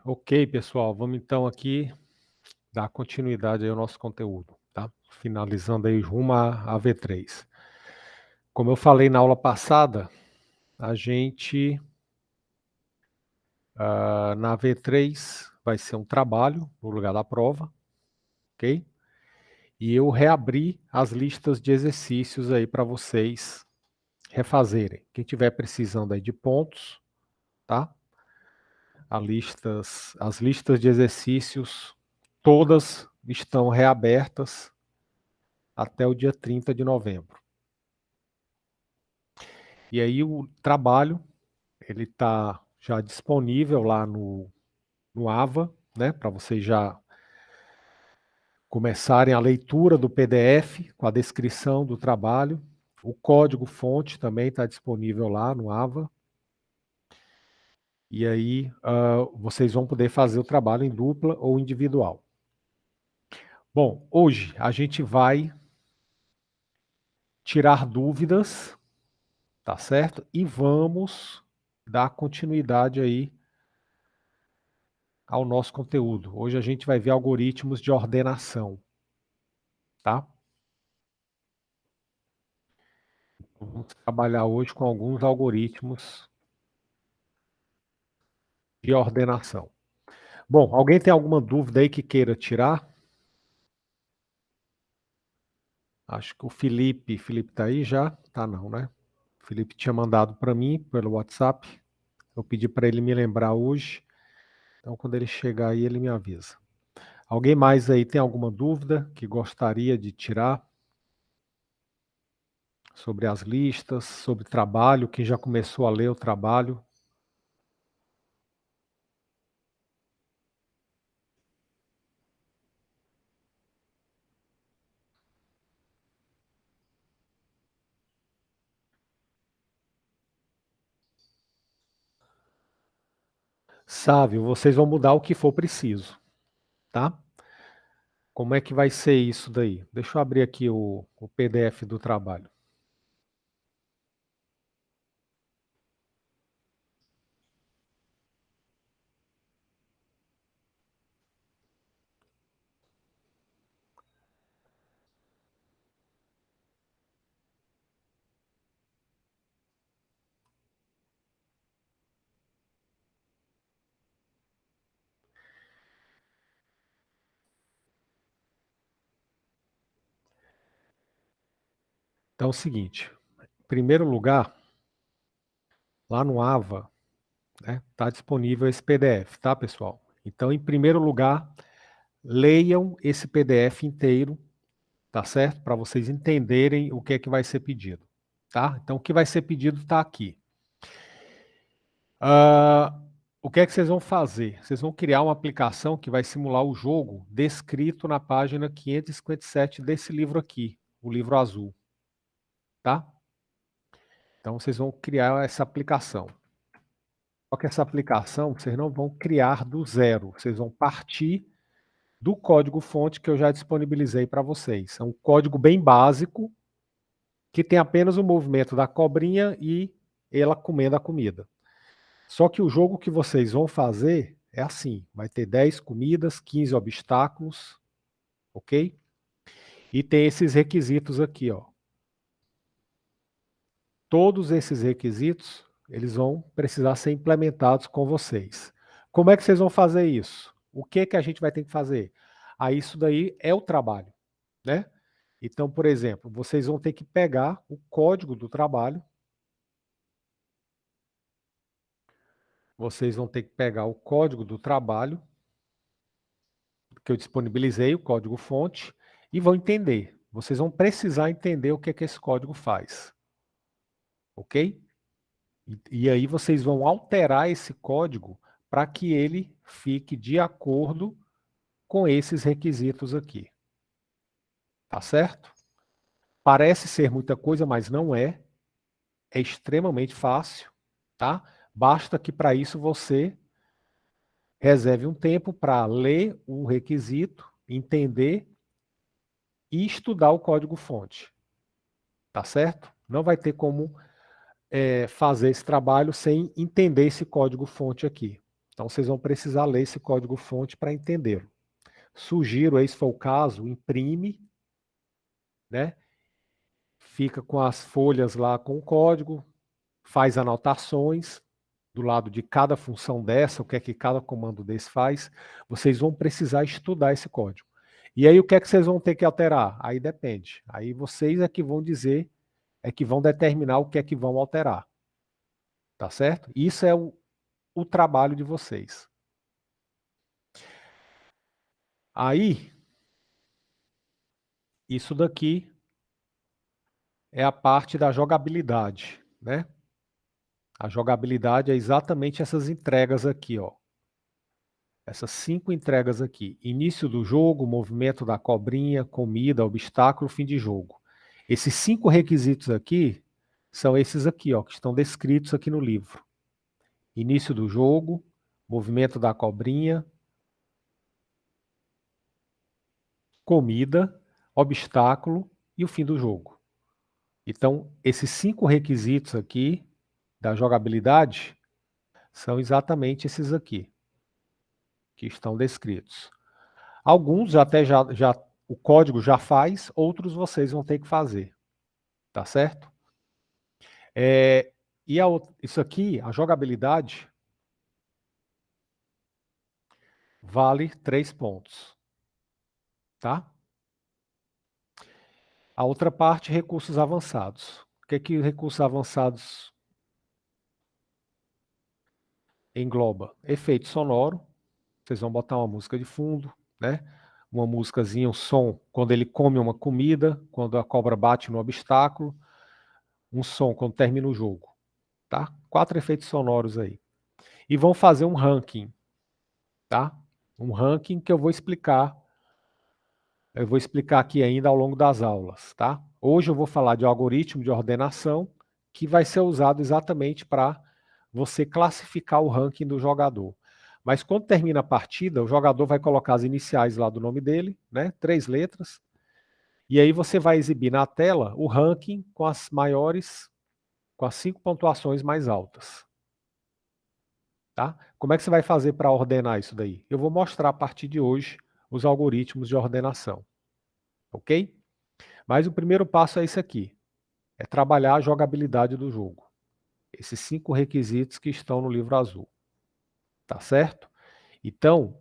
Ok, pessoal, vamos então aqui dar continuidade aí ao nosso conteúdo, tá? Finalizando aí rumo à V3. Como eu falei na aula passada, a gente, na V3 vai ser um trabalho no lugar da prova, ok? E eu reabri as listas de exercícios aí para vocês refazerem. Quem tiver precisando aí de pontos, tá? As listas de exercícios todas estão reabertas até o dia 30 de novembro. E aí o trabalho, ele está já disponível lá no AVA, né, para vocês já começarem a leitura do PDF com a descrição do trabalho. O código-fonte também está disponível lá no AVA. E aí vocês vão poder fazer o trabalho em dupla ou individual. Bom, hoje a gente vai tirar dúvidas, tá certo? E vamos dar continuidade aí ao nosso conteúdo. Hoje a gente vai ver algoritmos de ordenação, tá? Vamos trabalhar hoje com alguns algoritmos de ordenação. Bom, alguém tem alguma dúvida aí que queira tirar? Acho que o Felipe está aí já? Tá não, né? O Felipe tinha mandado para mim pelo WhatsApp. Eu pedi para ele me lembrar hoje. Então, quando ele chegar aí, ele me avisa. Alguém mais aí tem alguma dúvida que gostaria de tirar? Sobre as listas, sobre trabalho, quem já começou a ler o trabalho? Sávio, vocês vão mudar o que for preciso, tá? Como é que vai ser isso daí? Deixa eu abrir aqui o PDF do trabalho. Então é o seguinte, em primeiro lugar, lá no AVA, né, tá disponível esse PDF, tá, pessoal? Então, em primeiro lugar, leiam esse PDF inteiro, tá certo? Para vocês entenderem o que é que vai ser pedido, tá? Então, o que vai ser pedido está aqui. O que é que vocês vão fazer? Vocês vão criar uma aplicação que vai simular o jogo descrito na página 557 desse livro aqui, o livro azul, tá? Então, vocês vão criar essa aplicação. Só que essa aplicação, vocês não vão criar do zero, vocês vão partir do código-fonte que eu já disponibilizei para vocês. É um código bem básico, que tem apenas o movimento da cobrinha e ela comendo a comida. Só que o jogo que vocês vão fazer é assim, vai ter 10 comidas, 15 obstáculos, ok? E tem esses requisitos aqui, ó. Todos esses requisitos, eles vão precisar ser implementados com vocês. Como é que vocês vão fazer isso? O que que a gente vai ter que fazer? Aí isso daí é o trabalho, né? Então, por exemplo, vocês vão ter que pegar o código do trabalho. Vocês vão ter que pegar o código do trabalho, que eu disponibilizei, o código-fonte, e vão entender. Vocês vão precisar entender o que é que esse código faz. Ok? E aí vocês vão alterar esse código para que ele fique de acordo com esses requisitos aqui. Tá certo? Parece ser muita coisa, mas não é. É extremamente fácil, tá? Basta que para isso você reserve um tempo para ler o requisito, entender e estudar o código-fonte. Tá certo? Não vai ter como fazer esse trabalho sem entender esse código-fonte aqui. Então, vocês vão precisar ler esse código-fonte para entender. Sugiro aí, se for o caso, imprime, né? Fica com as folhas lá com o código, faz anotações do lado de cada função dessa, o que é que cada comando desse faz. Vocês vão precisar estudar esse código. E aí, o que é que vocês vão ter que alterar? Aí depende. Aí vocês é que vão dizer, é que vão determinar o que é que vão alterar. Tá certo? Isso é o trabalho de vocês. Aí, isso daqui é a parte da jogabilidade, né? A jogabilidade é exatamente essas entregas aqui, ó. Essas 5 entregas aqui. Início do jogo, movimento da cobrinha, comida, obstáculo, fim de jogo. Esses 5 requisitos aqui são esses aqui, ó, que estão descritos aqui no livro. Início do jogo, movimento da cobrinha, comida, obstáculo e o fim do jogo. Então, esses 5 requisitos aqui da jogabilidade são exatamente esses aqui, que estão descritos. Alguns até já o código já faz, outros vocês vão ter que fazer, tá certo? Isso aqui, a jogabilidade, vale 3 pontos, tá? A outra parte, recursos avançados. O que é que recursos avançados engloba? Efeito sonoro, vocês vão botar uma música de fundo, né? Uma músicazinha, um som quando ele come uma comida, quando a cobra bate no obstáculo, um som quando termina o jogo, tá? 4 efeitos sonoros aí. E vão fazer um ranking, tá? Um ranking que eu vou explicar aqui ainda ao longo das aulas, tá? Hoje eu vou falar de algoritmo de ordenação, que vai ser usado exatamente para você classificar o ranking do jogador. Mas quando termina a partida, o jogador vai colocar as iniciais lá do nome dele, né? 3 letras. E aí você vai exibir na tela o ranking com as maiores, com as 5 pontuações mais altas. Tá? Como é que você vai fazer para ordenar isso daí? Eu vou mostrar a partir de hoje os algoritmos de ordenação. Ok? Mas o primeiro passo é esse aqui. É trabalhar a jogabilidade do jogo. Esses 5 requisitos que estão no livro azul. Tá certo? Então,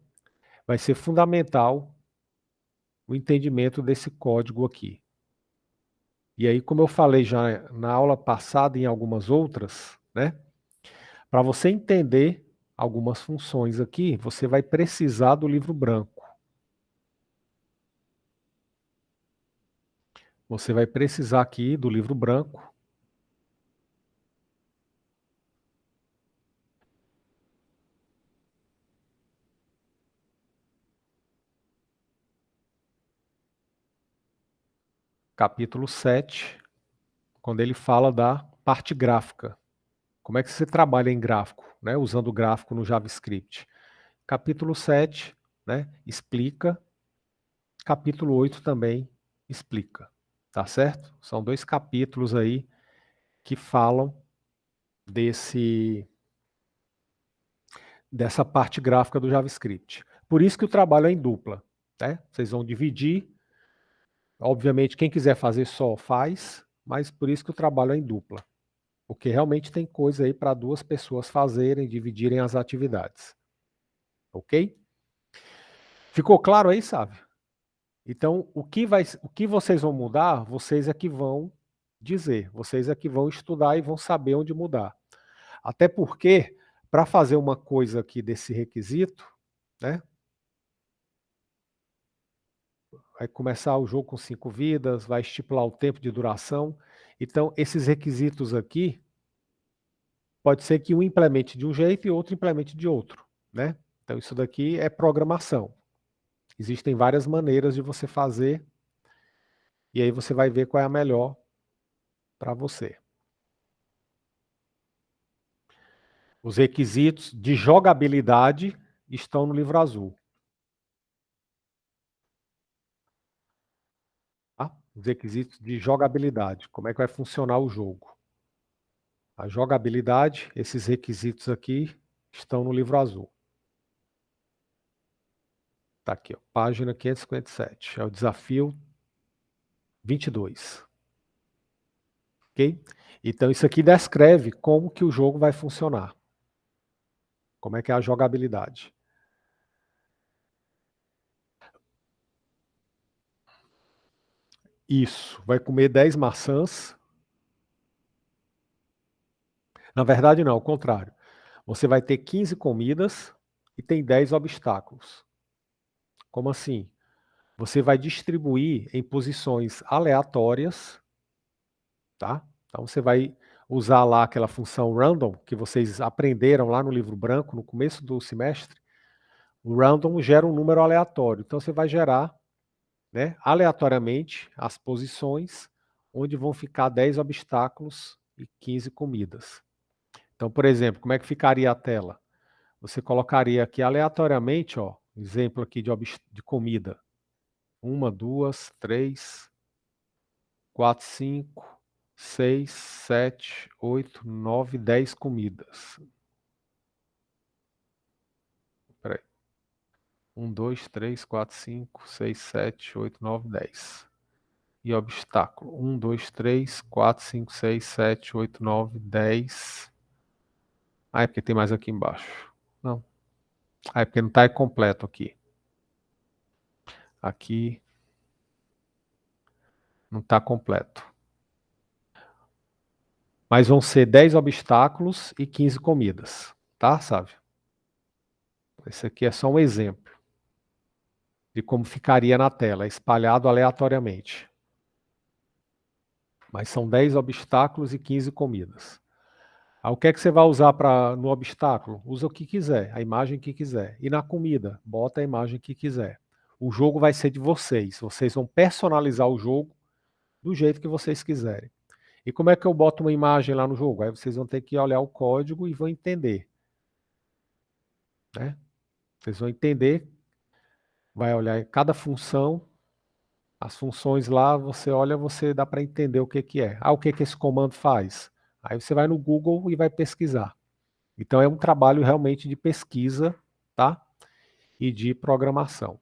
vai ser fundamental o entendimento desse código aqui. E aí, como eu falei já na aula passada e em algumas outras, né? Para você entender algumas funções aqui, você vai precisar do livro branco. Você vai precisar aqui do livro branco. Capítulo 7, quando ele fala da parte gráfica. Como é que você trabalha em gráfico, né, usando o gráfico no JavaScript? Capítulo 7, né, explica. Capítulo 8 também explica, tá certo? São 2 capítulos aí que falam dessa parte gráfica do JavaScript. Por isso que o trabalho é em dupla, né? Vocês vão dividir. Obviamente, quem quiser fazer só faz, mas por isso que o trabalho é em dupla. Porque realmente tem coisa aí para 2 pessoas fazerem, dividirem as atividades. Ok? Ficou claro aí, sabe? Então, o que vocês vão mudar, vocês é que vão dizer, vocês é que vão estudar e vão saber onde mudar. Até porque, para fazer uma coisa aqui desse requisito, né? Vai começar o jogo com 5 vidas, vai estipular o tempo de duração. Então, esses requisitos aqui, pode ser que um implemente de um jeito e outro implemente de outro, né? Então, isso daqui é programação. Existem várias maneiras de você fazer, e aí você vai ver qual é a melhor para você. Os requisitos de jogabilidade estão no livro azul. Tá? Os requisitos de jogabilidade, como é que vai funcionar o jogo. A jogabilidade, esses requisitos aqui, estão no livro azul. Tá aqui, ó, página 557. É o desafio 22. Ok? Então, isso aqui descreve como que o jogo vai funcionar. Como é que é a jogabilidade. Isso. Vai comer 10 maçãs. Na verdade, não, ao contrário. Você vai ter 15 comidas e tem 10 obstáculos. Como assim? Você vai distribuir em posições aleatórias, tá? Então você vai usar lá aquela função random que vocês aprenderam lá no livro branco no começo do semestre. O random gera um número aleatório. Então você vai gerar, né, aleatoriamente as posições onde vão ficar 10 obstáculos e 15 comidas. Então, por exemplo, como é que ficaria a tela? Você colocaria aqui aleatoriamente, ó, exemplo aqui de comida. 1, 2, 3, 4, 5, 6, 7, 8, 9, 10 comidas. Espera aí. 1, 2, 3, 4, 5, 6, 7, 8, 9, 10. E obstáculo. 1, 2, 3, 4, 5, 6, 7, 8, 9, 10. Ah, é porque tem mais aqui embaixo. Não. Ah, é porque não está completo aqui. Aqui não está completo. Mas vão ser 10 obstáculos e 15 comidas. Tá, Sávio? Esse aqui é só um exemplo de como ficaria na tela, espalhado aleatoriamente. Mas são 10 obstáculos e 15 comidas. O que é que você vai usar no obstáculo? Usa o que quiser, a imagem que quiser. E na comida, bota a imagem que quiser. O jogo vai ser de vocês. Vocês vão personalizar o jogo do jeito que vocês quiserem. E como é que eu boto uma imagem lá no jogo? Aí vocês vão ter que olhar o código e vão entender. Né? Vocês vão entender, vai olhar cada função, as funções lá, você olha, você dá para entender o que que é. O que que esse comando faz? Aí você vai no Google e vai pesquisar. Então é um trabalho realmente de pesquisa, tá? E de programação.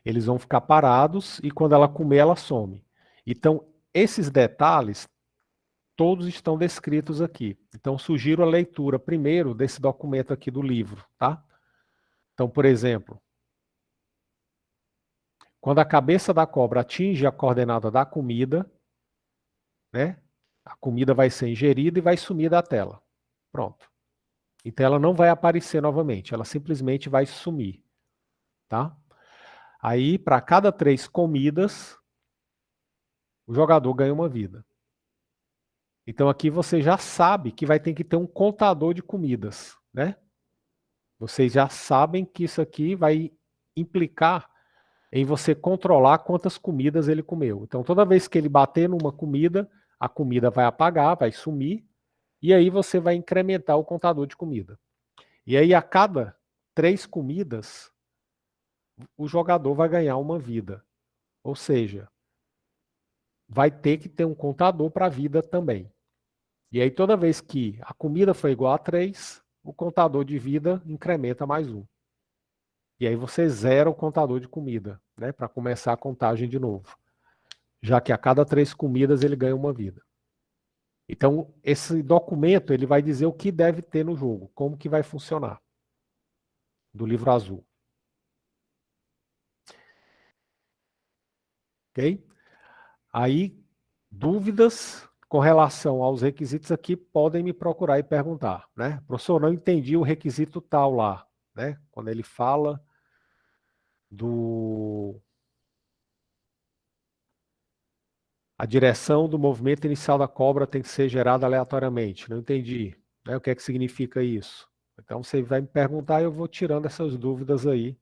Eles vão ficar parados e quando ela comer, ela some. Então, esses detalhes, todos estão descritos aqui. Então, sugiro a leitura primeiro desse documento aqui do livro, tá? Então, por exemplo, quando a cabeça da cobra atinge a coordenada da comida, né? A comida vai ser ingerida e vai sumir da tela. Pronto. Então ela não vai aparecer novamente, ela simplesmente vai sumir, tá? Aí, para cada 3 comidas, o jogador ganha uma vida. Então aqui você já sabe que vai ter que ter um contador de comidas, né? Vocês já sabem que isso aqui vai implicar em você controlar quantas comidas ele comeu. Então toda vez que ele bater numa comida, a comida vai apagar, vai sumir, e aí você vai incrementar o contador de comida. E aí a cada 3 comidas, o jogador vai ganhar uma vida. Ou seja, vai ter que ter um contador para a vida também. E aí, toda vez que a comida for igual a 3, o contador de vida incrementa mais um. E aí você zera o contador de comida, né? Para começar a contagem de novo. Já que a cada 3 comidas ele ganha uma vida. Então, esse documento ele vai dizer o que deve ter no jogo, como que vai funcionar. Do livro azul. Ok? Aí, dúvidas com relação aos requisitos aqui, podem me procurar e perguntar, né? Professor, não entendi o requisito tal lá, né? Quando ele fala do... A direção do movimento inicial da cobra tem que ser gerada aleatoriamente. Não entendi, né? O que é que significa isso? Então, você vai me perguntar e eu vou tirando essas dúvidas aí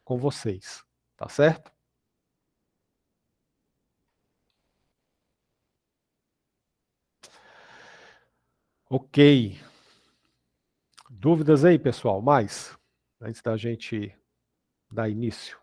com vocês, tá certo? Ok. Dúvidas aí, pessoal? Mais? Antes da gente dar início.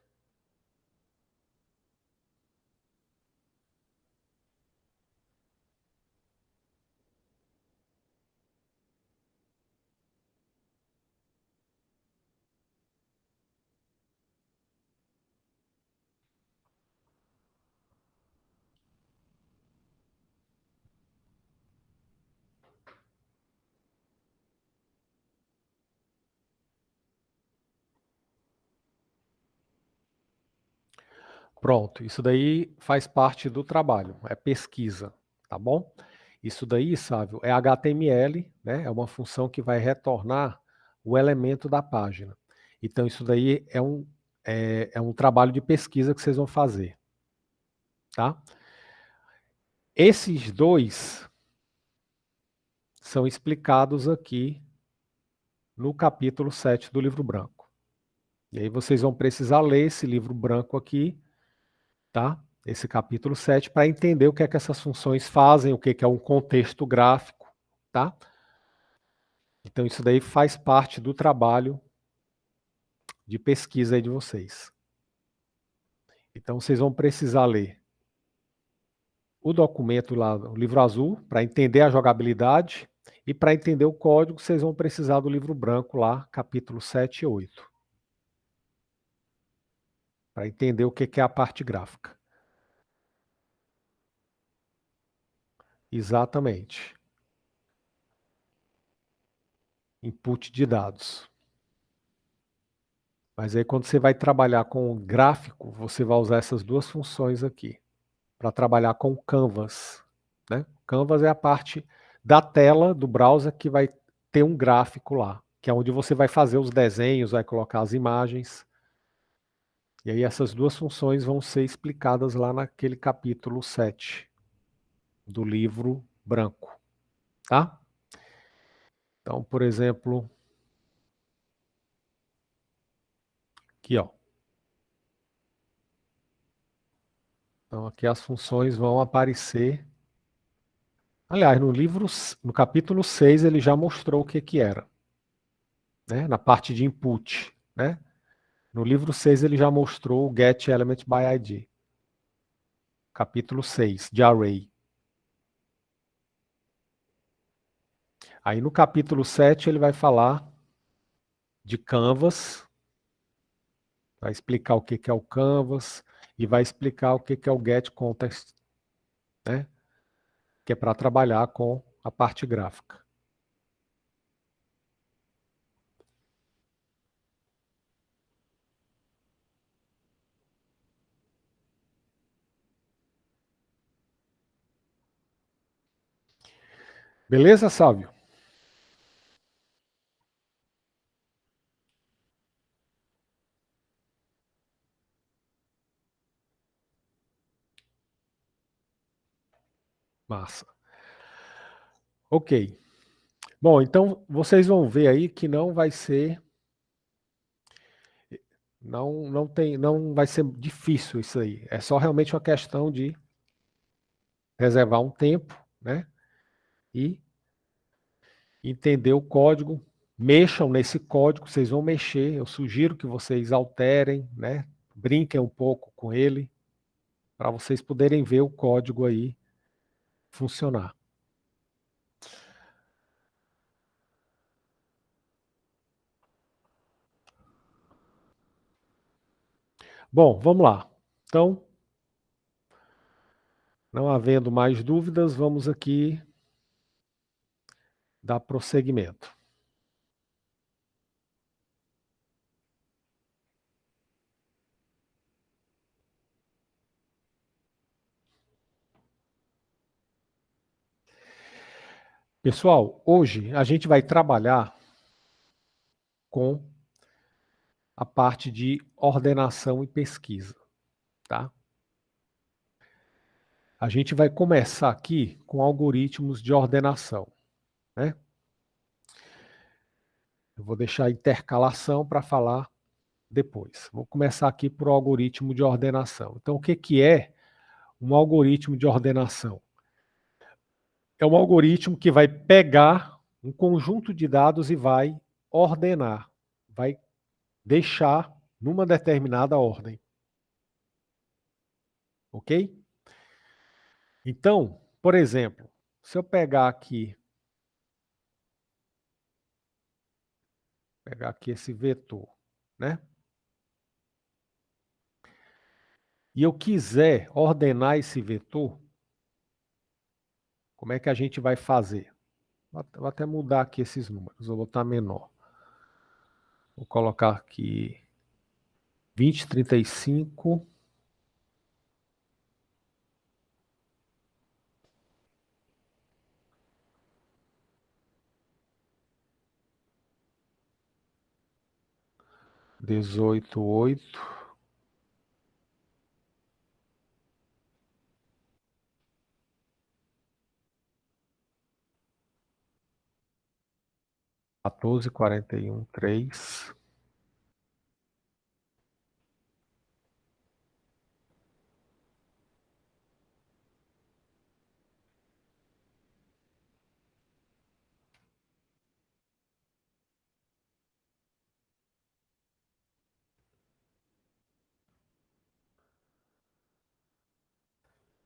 Pronto, isso daí faz parte do trabalho, é pesquisa, tá bom? Isso daí, Sávio, é HTML, né? É uma função que vai retornar o elemento da página. Então, isso daí é um trabalho de pesquisa que vocês vão fazer, tá? Esses dois são explicados aqui no capítulo 7 do livro branco. E aí vocês vão precisar ler esse livro branco aqui, tá? Esse capítulo 7 para entender o que é que essas funções fazem, o que é um contexto gráfico, tá? Então isso daí faz parte do trabalho de pesquisa aí de vocês. Então vocês vão precisar ler o documento lá, o livro azul, para entender a jogabilidade, e para entender o código, vocês vão precisar do livro branco lá, capítulo 7 e 8. Para entender o que é a parte gráfica. Exatamente. Input de dados. Mas aí quando você vai trabalhar com o gráfico, você vai usar essas duas funções aqui, para trabalhar com o Canvas, né? Canvas é a parte da tela do browser que vai ter um gráfico lá, que é onde você vai fazer os desenhos, vai colocar as imagens. E aí essas duas funções vão ser explicadas lá naquele capítulo 7 do livro branco, tá? Então, por exemplo, aqui, ó. Então, aqui as funções vão aparecer. Aliás, no capítulo 6 ele já mostrou o que era, né? Na parte de input, né? No livro 6 ele já mostrou o Get Element by ID. Capítulo 6, de Array. Aí no capítulo 7 ele vai falar de Canvas, vai explicar o que é o Canvas e vai explicar o que é o Get Context, né? Que é para trabalhar com a parte gráfica. Beleza, Sávio? Massa. Ok. Bom, então vocês vão ver aí que não vai ser, não vai ser difícil isso aí. É só realmente uma questão de reservar um tempo, né? E entender o código. Mexam nesse código, vocês vão mexer. Eu sugiro que vocês alterem, né? Brinquem um pouco com ele, para vocês poderem ver o código aí funcionar. Bom, vamos lá. Então, não havendo mais dúvidas, vamos aqui dar prosseguimento. Pessoal, hoje a gente vai trabalhar com a parte de ordenação e pesquisa, tá? A gente vai começar aqui com algoritmos de ordenação, né? Eu vou deixar a intercalação para falar depois. Vou começar aqui por algoritmo de ordenação. Então, o que é um algoritmo de ordenação? É um algoritmo que vai pegar um conjunto de dados e vai ordenar, vai deixar numa determinada ordem. Ok? Então, por exemplo, se eu pegar aqui esse vetor, né? E eu quiser ordenar esse vetor, como é que a gente vai fazer? Vou até mudar aqui esses números, vou botar menor. Vou colocar aqui 20, 35 18, 8. 14, 41, 3.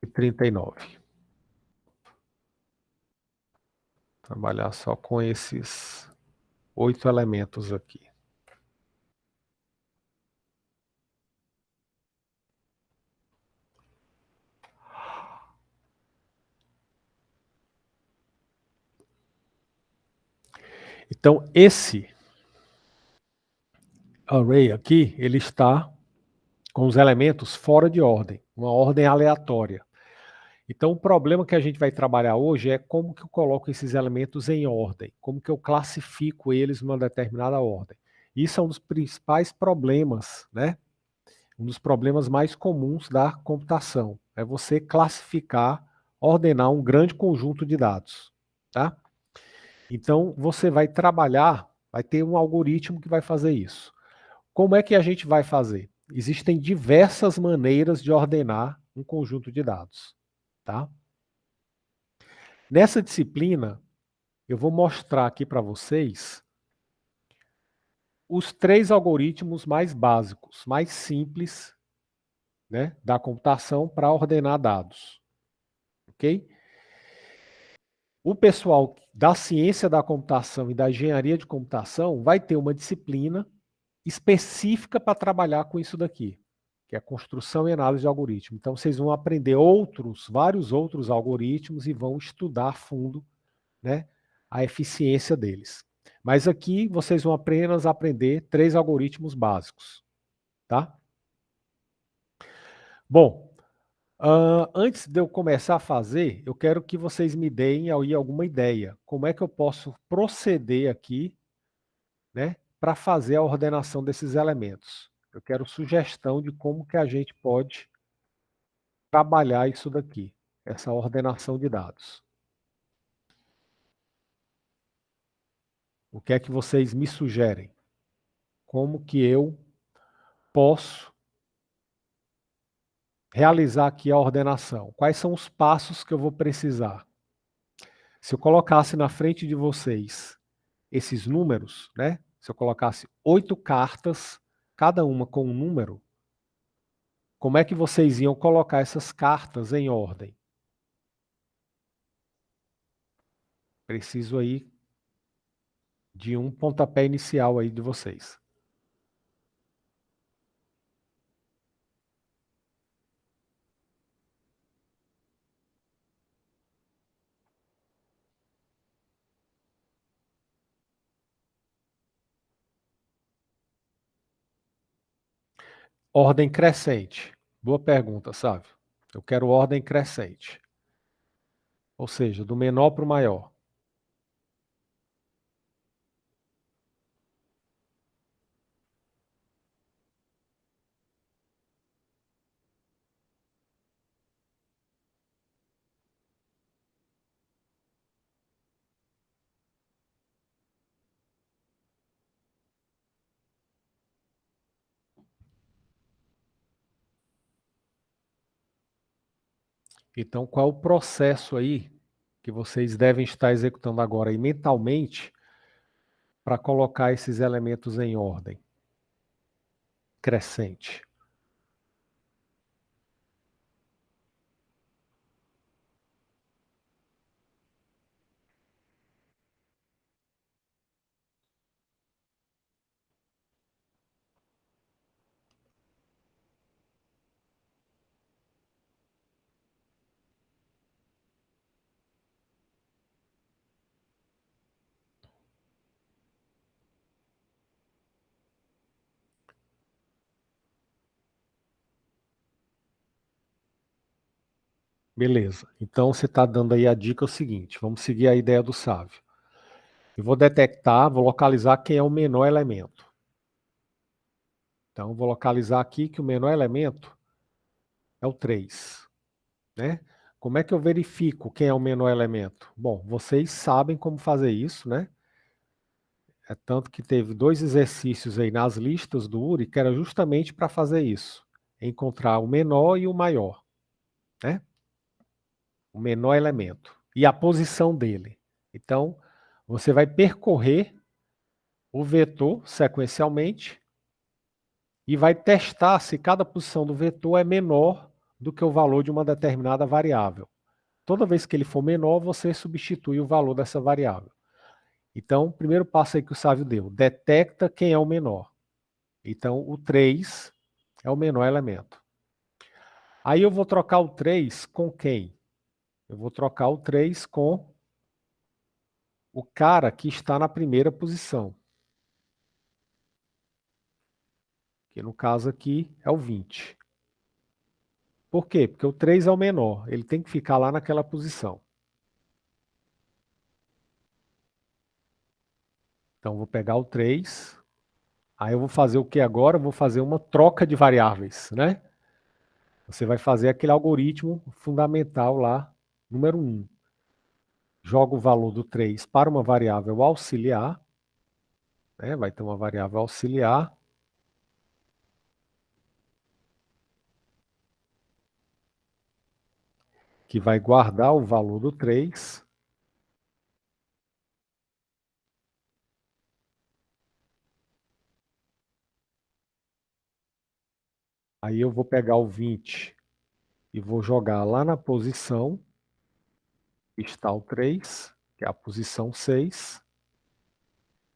E 39. Trabalhar só com esses 8 elementos aqui. Então, esse array aqui, ele está com os elementos fora de ordem, uma ordem aleatória. Então, o problema que a gente vai trabalhar hoje é como que eu coloco esses elementos em ordem, como que eu classifico eles numa determinada ordem. Isso é um dos principais problemas, né? Um dos problemas mais comuns da computação, é você classificar, ordenar um grande conjunto de dados, tá? Então, você vai trabalhar, vai ter um algoritmo que vai fazer isso. Como é que a gente vai fazer? Existem diversas maneiras de ordenar um conjunto de dados, tá? Nessa disciplina, eu vou mostrar aqui para vocês os 3 algoritmos mais básicos, mais simples, né, da computação para ordenar dados, ok? O pessoal da ciência da computação e da engenharia de computação vai ter uma disciplina específica para trabalhar com isso daqui, que é a construção e análise de algoritmo. Então, vocês vão aprender vários outros algoritmos e vão estudar a fundo, né, a eficiência deles. Mas aqui vocês vão apenas aprender 3 algoritmos básicos, tá? Bom, antes de eu começar a fazer, eu quero que vocês me deem aí alguma ideia. Como é que eu posso proceder aqui, né, para fazer a ordenação desses elementos? Eu quero sugestão de como que a gente pode trabalhar isso daqui, essa ordenação de dados. O que é que vocês me sugerem? Como que eu posso realizar aqui a ordenação? Quais são os passos que eu vou precisar? Se eu colocasse na frente de vocês esses números, né? Se eu colocasse 8 cartas, cada uma com um número, como é que vocês iam colocar essas cartas em ordem? Preciso aí de um pontapé inicial aí de vocês. Ordem crescente. Boa pergunta, sabe? Eu quero ordem crescente. Ou seja, do menor para o maior. Então, qual o processo aí que vocês devem estar executando agora aí mentalmente para colocar esses elementos em ordem crescente? Beleza. Então, você está dando aí a dica é o seguinte, vamos seguir a ideia do sábio. Eu vou detectar, vou localizar quem é o menor elemento. Então, vou localizar aqui que o menor elemento é o 3, né? Como é que eu verifico quem é o menor elemento? Bom, vocês sabem como fazer isso, né? É tanto que teve 2 exercícios aí nas listas do URI que era justamente para fazer isso, encontrar o menor e o maior, né? O menor elemento e a posição dele. Então, você vai percorrer o vetor sequencialmente e vai testar se cada posição do vetor é menor do que o valor de uma determinada variável. Toda vez que ele for menor, você substitui o valor dessa variável. Então, o primeiro passo aí que o Sávio deu, detecta quem é o menor. Então, o 3 é o menor elemento. Aí eu vou trocar o 3 com quem? Eu vou trocar o 3 com o cara que está na primeira posição. Que no caso aqui é o 20. Por quê? Porque o 3 é o menor, ele tem que ficar lá naquela posição. Então, vou pegar o 3, aí eu vou fazer o que agora? Eu vou fazer uma troca de variáveis, né? Você vai fazer aquele algoritmo fundamental lá, número 1. Joga o valor do 3 para uma variável auxiliar, né? Vai ter uma variável auxiliar, que vai guardar o valor do 3. Aí eu vou pegar o 20 e vou jogar lá na posição que está o 3, que é a posição 6.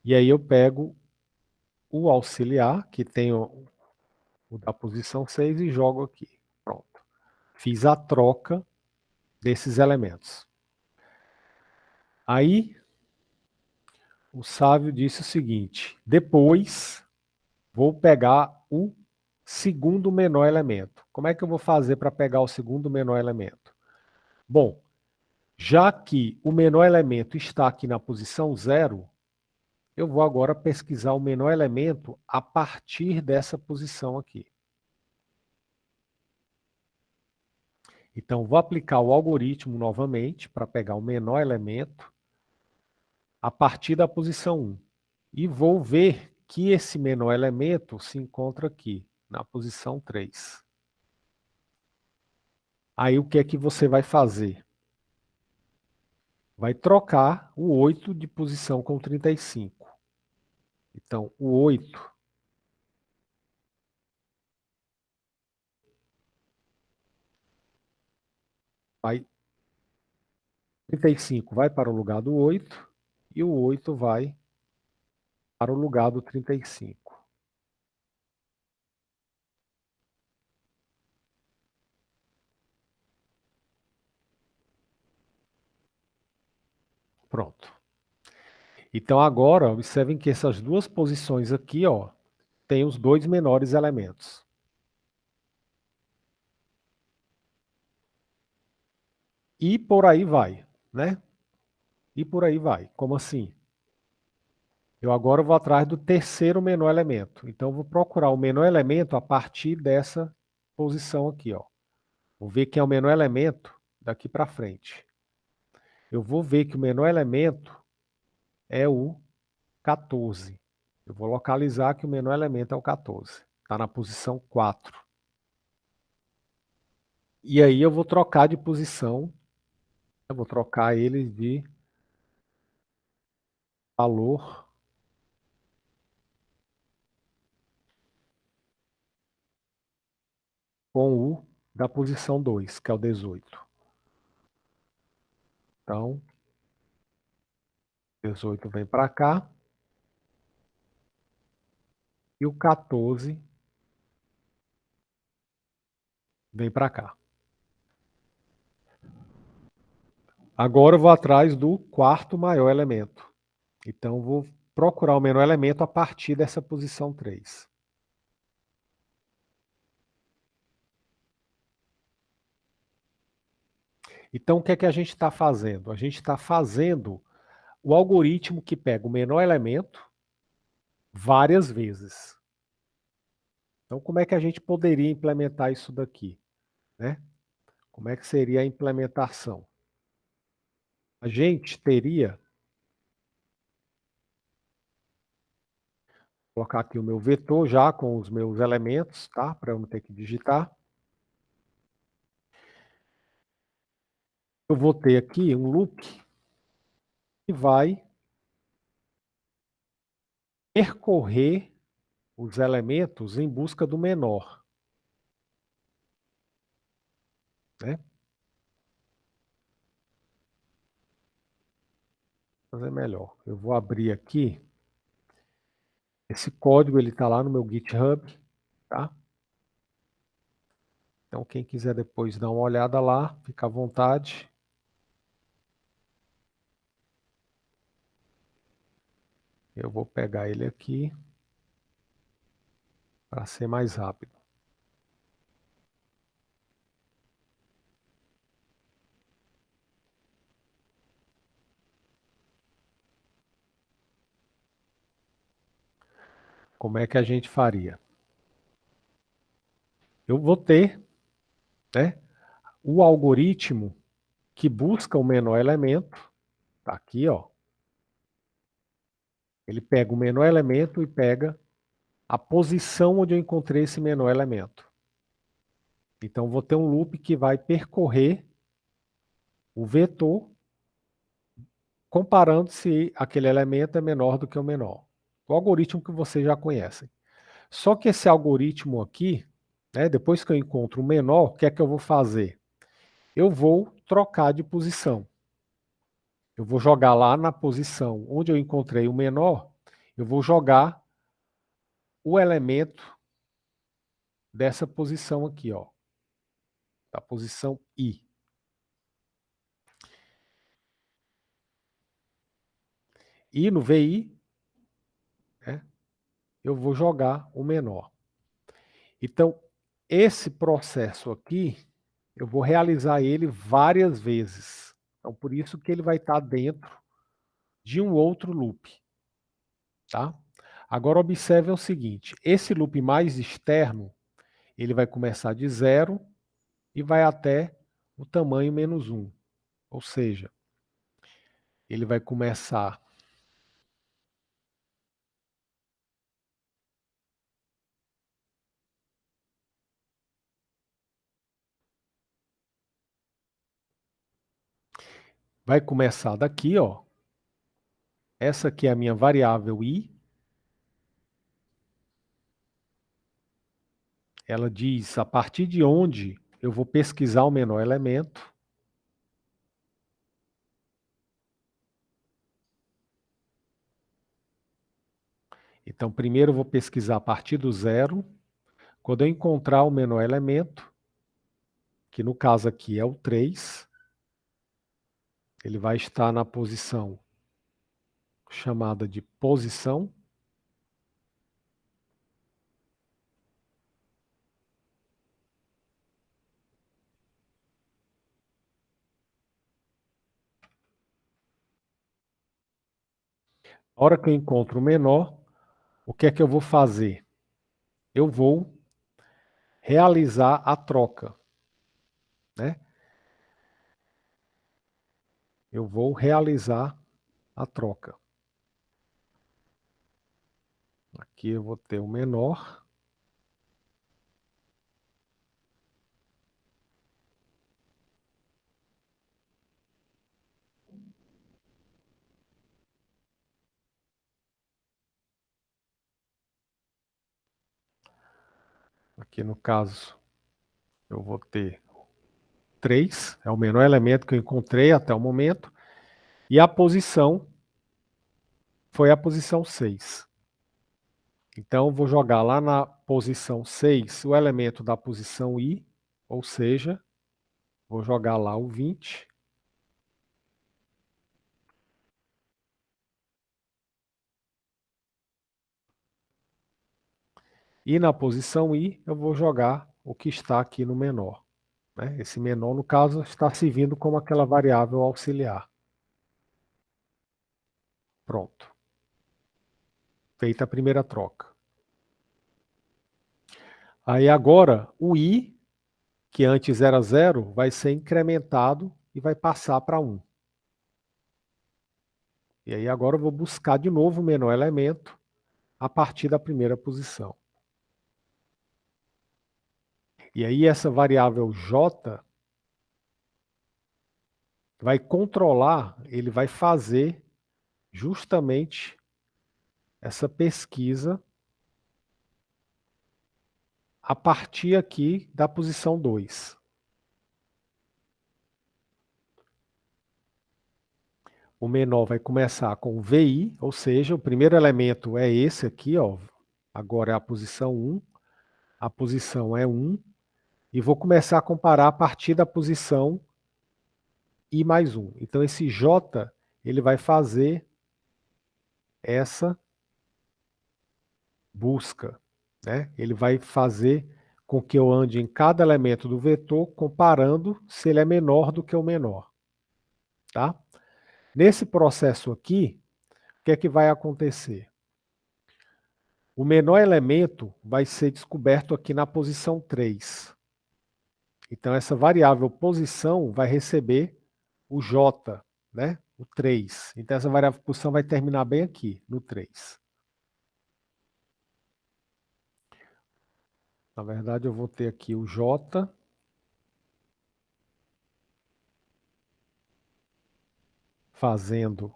E aí eu pego o auxiliar, que tem o da posição 6, e jogo aqui. Pronto. Fiz a troca desses elementos. Aí o Sávio disse o seguinte: depois vou pegar o segundo menor elemento. Como é que eu vou fazer para pegar o segundo menor elemento? Bom, já que o menor elemento está aqui na posição 0, eu vou agora pesquisar o menor elemento a partir dessa posição aqui. Então, vou aplicar o algoritmo novamente para pegar o menor elemento a partir da posição 1. E vou ver que esse menor elemento se encontra aqui, na posição 3. Aí o que é que você vai fazer? Vai trocar o 8 de posição com 35. Então, o 8 vai... 35 vai para o lugar do 8 e o 8 vai para o lugar do 35. Pronto. Então agora, observem que essas duas posições aqui, ó, tem os dois menores elementos. E por aí vai, né? E por aí vai. Como assim? Eu agora vou atrás do terceiro menor elemento. Então, eu vou procurar o menor elemento a partir dessa posição aqui, ó. Vou ver quem é o menor elemento daqui para frente. Eu vou ver que o menor elemento é o 14. Eu vou localizar que o menor elemento é o 14. Está na posição 4. E aí eu vou trocar de posição. Eu vou trocar ele de valor com o da posição 2, que é o 18. Então, 18 vem para cá. E o 14 vem para cá. Agora eu vou atrás do quarto maior elemento. Então, vou procurar o menor elemento a partir dessa posição 3. Então, o que é que a gente está fazendo? A gente está fazendo o algoritmo que pega o menor elemento várias vezes. Então, como é que a gente poderia implementar isso daqui, né? Como é que seria a implementação? A gente teria, vou colocar aqui o meu vetor já com os meus elementos, tá? Para eu não ter que digitar. Eu vou ter aqui um loop que vai percorrer os elementos em busca do menor, né? Vou fazer melhor. Eu vou abrir aqui. Esse código ele está lá no meu GitHub, tá? Então quem quiser depois dar uma olhada lá, fica à vontade. Eu vou pegar ele aqui para ser mais rápido. Como é que a gente faria? Eu vou ter, né, o algoritmo que busca o menor elemento, tá aqui, ó. Ele pega o menor elemento e pega a posição onde eu encontrei esse menor elemento. Então, vou ter um loop que vai percorrer o vetor, comparando se aquele elemento é menor do que o menor. O algoritmo que vocês já conhecem. Só que esse algoritmo aqui, né, depois que eu encontro o menor, o que é que eu vou fazer? Eu vou trocar de posição. Eu vou jogar lá na posição onde eu encontrei o menor, eu vou jogar o elemento dessa posição aqui, ó, da posição I. E no VI, né, eu vou jogar o menor. Então, esse processo aqui, eu vou realizar ele várias vezes. Então, por isso que ele vai estar dentro de um outro loop, tá? Agora, observe o seguinte, esse loop mais externo, ele vai começar de 0 e vai até o tamanho -1. Ou seja, ele vai começar daqui, ó. Essa aqui é a minha variável i. Ela diz a partir de onde eu vou pesquisar o menor elemento. Então, primeiro eu vou pesquisar a partir do 0. Quando eu encontrar o menor elemento, que no caso aqui é o 3, ele vai estar na posição chamada de posição. A hora que eu encontro o menor, o que é que eu vou fazer? Eu vou realizar a troca, né? Eu vou realizar a troca. Aqui eu vou ter o menor. Aqui no caso, eu vou ter 3, é o menor elemento que eu encontrei até o momento. E a posição foi a posição 6. Então, eu vou jogar lá na posição 6 o elemento da posição I, ou seja, vou jogar lá o 20. E na posição I, eu vou jogar o que está aqui no menor, né? Esse menor, no caso, está servindo como aquela variável auxiliar. Pronto. Feita a primeira troca. Aí agora, o I, que antes era 0, vai ser incrementado e vai passar para 1. E aí agora eu vou buscar de novo o menor elemento a partir da primeira posição. E aí essa variável J vai controlar, ele vai fazer justamente essa pesquisa a partir aqui da posição 2. O menor vai começar com VI, ou seja, o primeiro elemento é esse aqui, ó. Agora é a posição 1, a posição é 1, e vou começar a comparar a partir da posição I mais 1. Então esse J, ele vai fazer essa busca, né? Ele vai fazer com que eu ande em cada elemento do vetor comparando se ele é menor do que o menor, tá? Nesse processo aqui, o que é que vai acontecer? O menor elemento vai ser descoberto aqui na posição 3. Então essa variável posição vai receber o J, né? O 3. Então essa variável posição vai terminar bem aqui, no 3. Na verdade eu vou ter aqui o J fazendo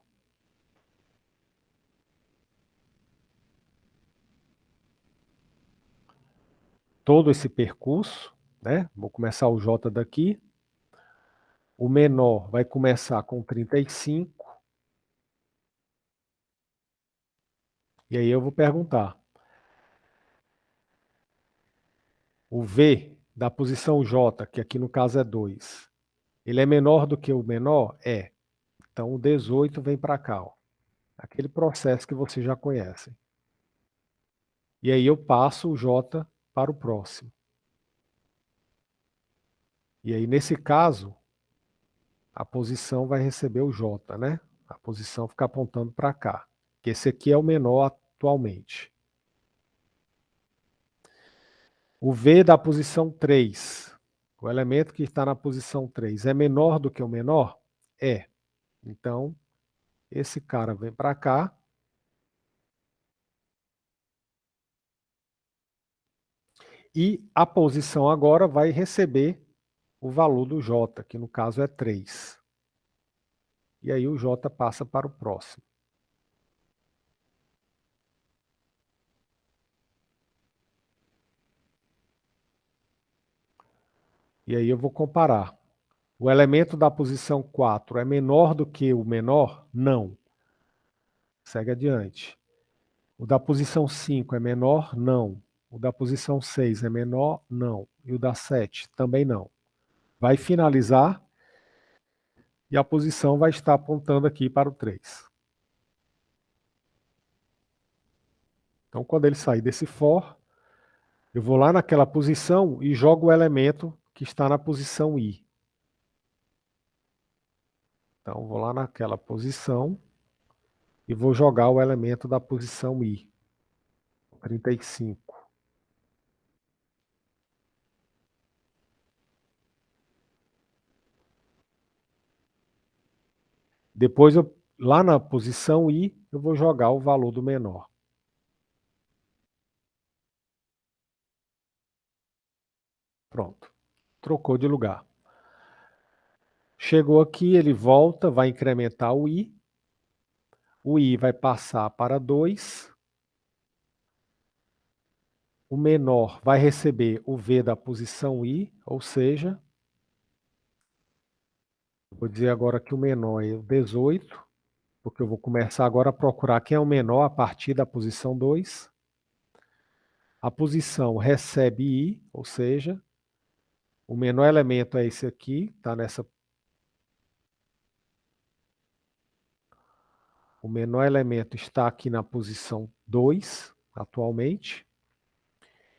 todo esse percurso, né? Vou começar o J daqui. O menor vai começar com 35. E aí eu vou perguntar. O V da posição J, que aqui no caso é 2, ele é menor do que o menor? É. Então o 18 vem para cá, ó. Aquele processo que vocês já conhecem. E aí eu passo o J para o próximo. E aí nesse caso, a posição vai receber o J, né? A posição fica apontando para cá. Que esse aqui é o menor atualmente. O V da posição 3, o elemento que está na posição 3, é menor do que o menor? É. Então, esse cara vem para cá. E a posição agora vai receber o valor do J, que no caso é 3. E aí o J passa para o próximo. E aí eu vou comparar. O elemento da posição 4 é menor do que o menor? Não. Segue adiante. O da posição 5 é menor? Não. O da posição 6 é menor? Não. E o da 7 também não. Vai finalizar e a posição vai estar apontando aqui para o 3. Então, quando ele sair desse for, eu vou lá naquela posição e jogo o elemento que está na posição I. Então, vou lá naquela posição e vou jogar o elemento da posição I, 35. Depois, lá na posição I, eu vou jogar o valor do menor. Pronto. Trocou de lugar. Chegou aqui, ele volta, vai incrementar o I. O I vai passar para 2. O menor vai receber o V da posição I, ou seja, vou dizer agora que o menor é o 18, porque eu vou começar agora a procurar quem é o menor a partir da posição 2. A posição recebe I, ou seja, o menor elemento é esse aqui, está nessa. O menor elemento está aqui na posição 2, atualmente.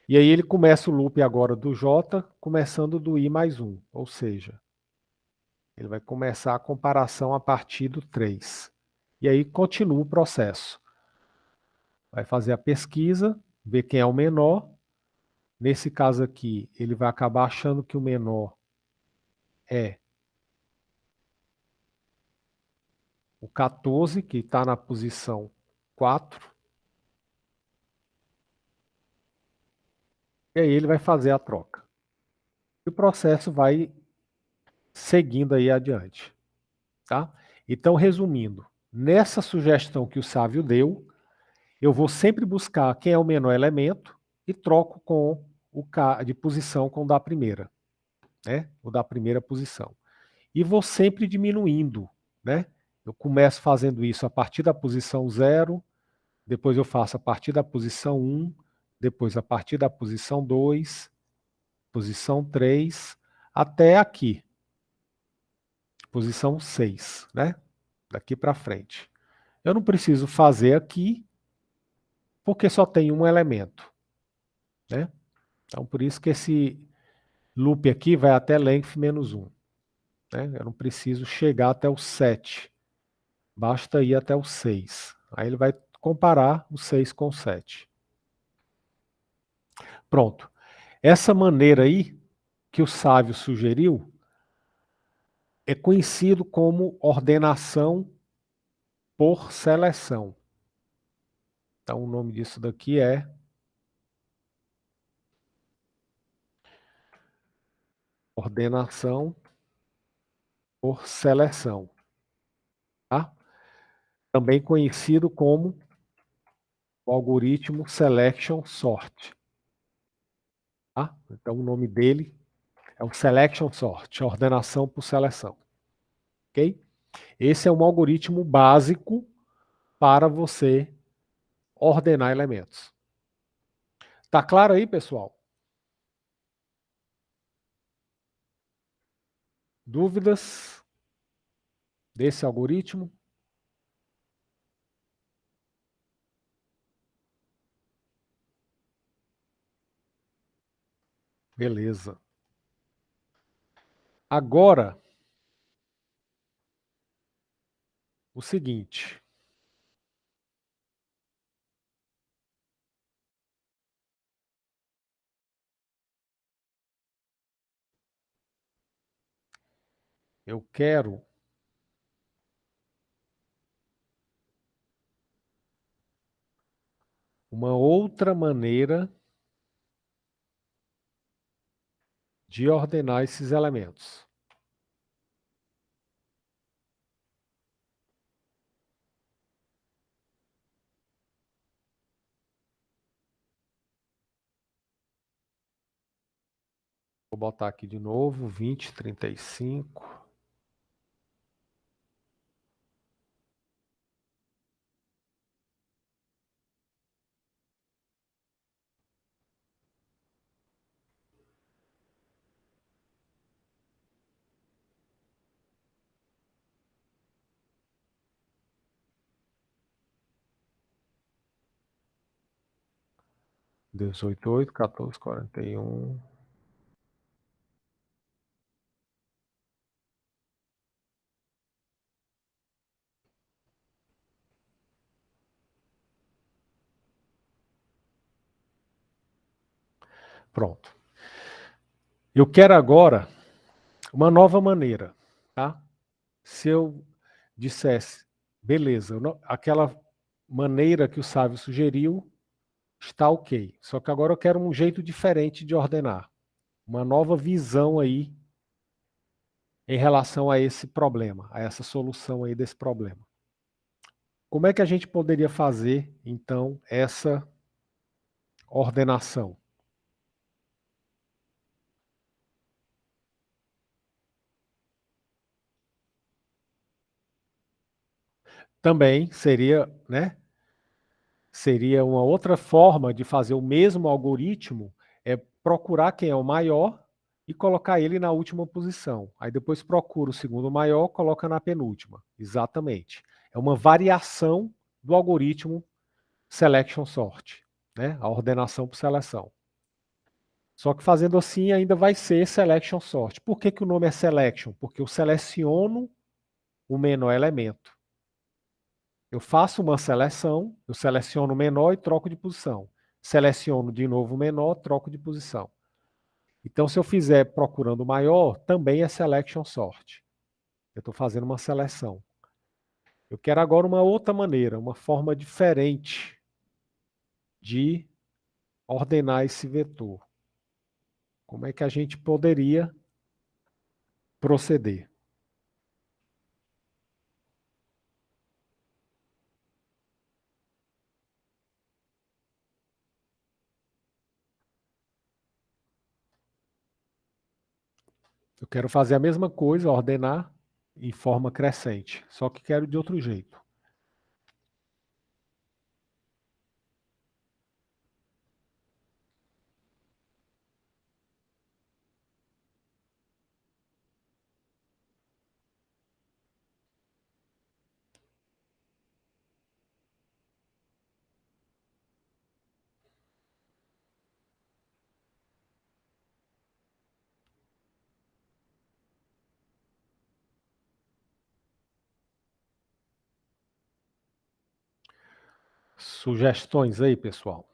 E aí ele começa o loop agora do J, começando do I mais 1, ou seja, ele vai começar a comparação a partir do 3. E aí continua o processo. Vai fazer a pesquisa, ver quem é o menor, Nesse caso aqui, ele vai acabar achando que o menor é o 14, que está na posição 4. E aí ele vai fazer a troca. E o processo vai seguindo aí adiante. Tá? Então, resumindo, nessa sugestão que o Sávio deu, eu vou sempre buscar quem é o menor elemento e troco com o K de posição com o da primeira, né? O da primeira posição. E vou sempre diminuindo, né? Eu começo fazendo isso a partir da posição 0, depois eu faço a partir da posição 1, depois a partir da posição 2, posição 3, até aqui, posição 6, né? Daqui para frente. Eu não preciso fazer aqui, porque só tem um elemento, né? Então, por isso que esse loop aqui vai até length menos 1. Né? Eu não preciso chegar até o 7. Basta ir até o 6. Aí ele vai comparar o 6 com o 7. Pronto. Essa maneira aí que o Sávio sugeriu é conhecido como ordenação por seleção. Então o nome disso daqui é ordenação por seleção. Tá? Também conhecido como o algoritmo Selection Sort. Tá? Então o nome dele é o Selection Sort, ordenação por seleção. Ok? Esse é um algoritmo básico para você ordenar elementos. Tá claro aí, pessoal? Dúvidas desse algoritmo? Beleza. Agora, o seguinte. Eu quero uma outra maneira de ordenar esses elementos. Vou botar aqui de novo, 20, 35. Dezoito, 8, 14, 41. Pronto. Eu quero agora uma nova maneira, tá? Se eu dissesse, beleza, aquela maneira que o Sávio sugeriu está ok. Só que agora eu quero um jeito diferente de ordenar. Uma nova visão aí em relação a esse problema, a essa solução aí desse problema. Como é que a gente poderia fazer, então, essa ordenação? Também seria, né? Seria uma outra forma de fazer o mesmo algoritmo, é procurar quem é o maior e colocar ele na última posição. Aí depois procura o segundo maior, coloca na penúltima. Exatamente. É uma variação do algoritmo Selection Sort, né? A ordenação por seleção. Só que fazendo assim ainda vai ser Selection Sort. Por que, que o nome é Selection? Porque eu seleciono o menor elemento. Eu faço uma seleção, eu seleciono o menor e troco de posição. seleciono de novo o menor, troco de posição. Então, se eu fizer procurando o maior, também é selection sort. Eu estou fazendo uma seleção. Eu quero agora uma outra maneira, uma forma diferente de ordenar esse vetor. Como é que a gente poderia proceder? Eu quero fazer a mesma coisa, ordenar em forma crescente, só que quero de outro jeito. Sugestões aí, pessoal?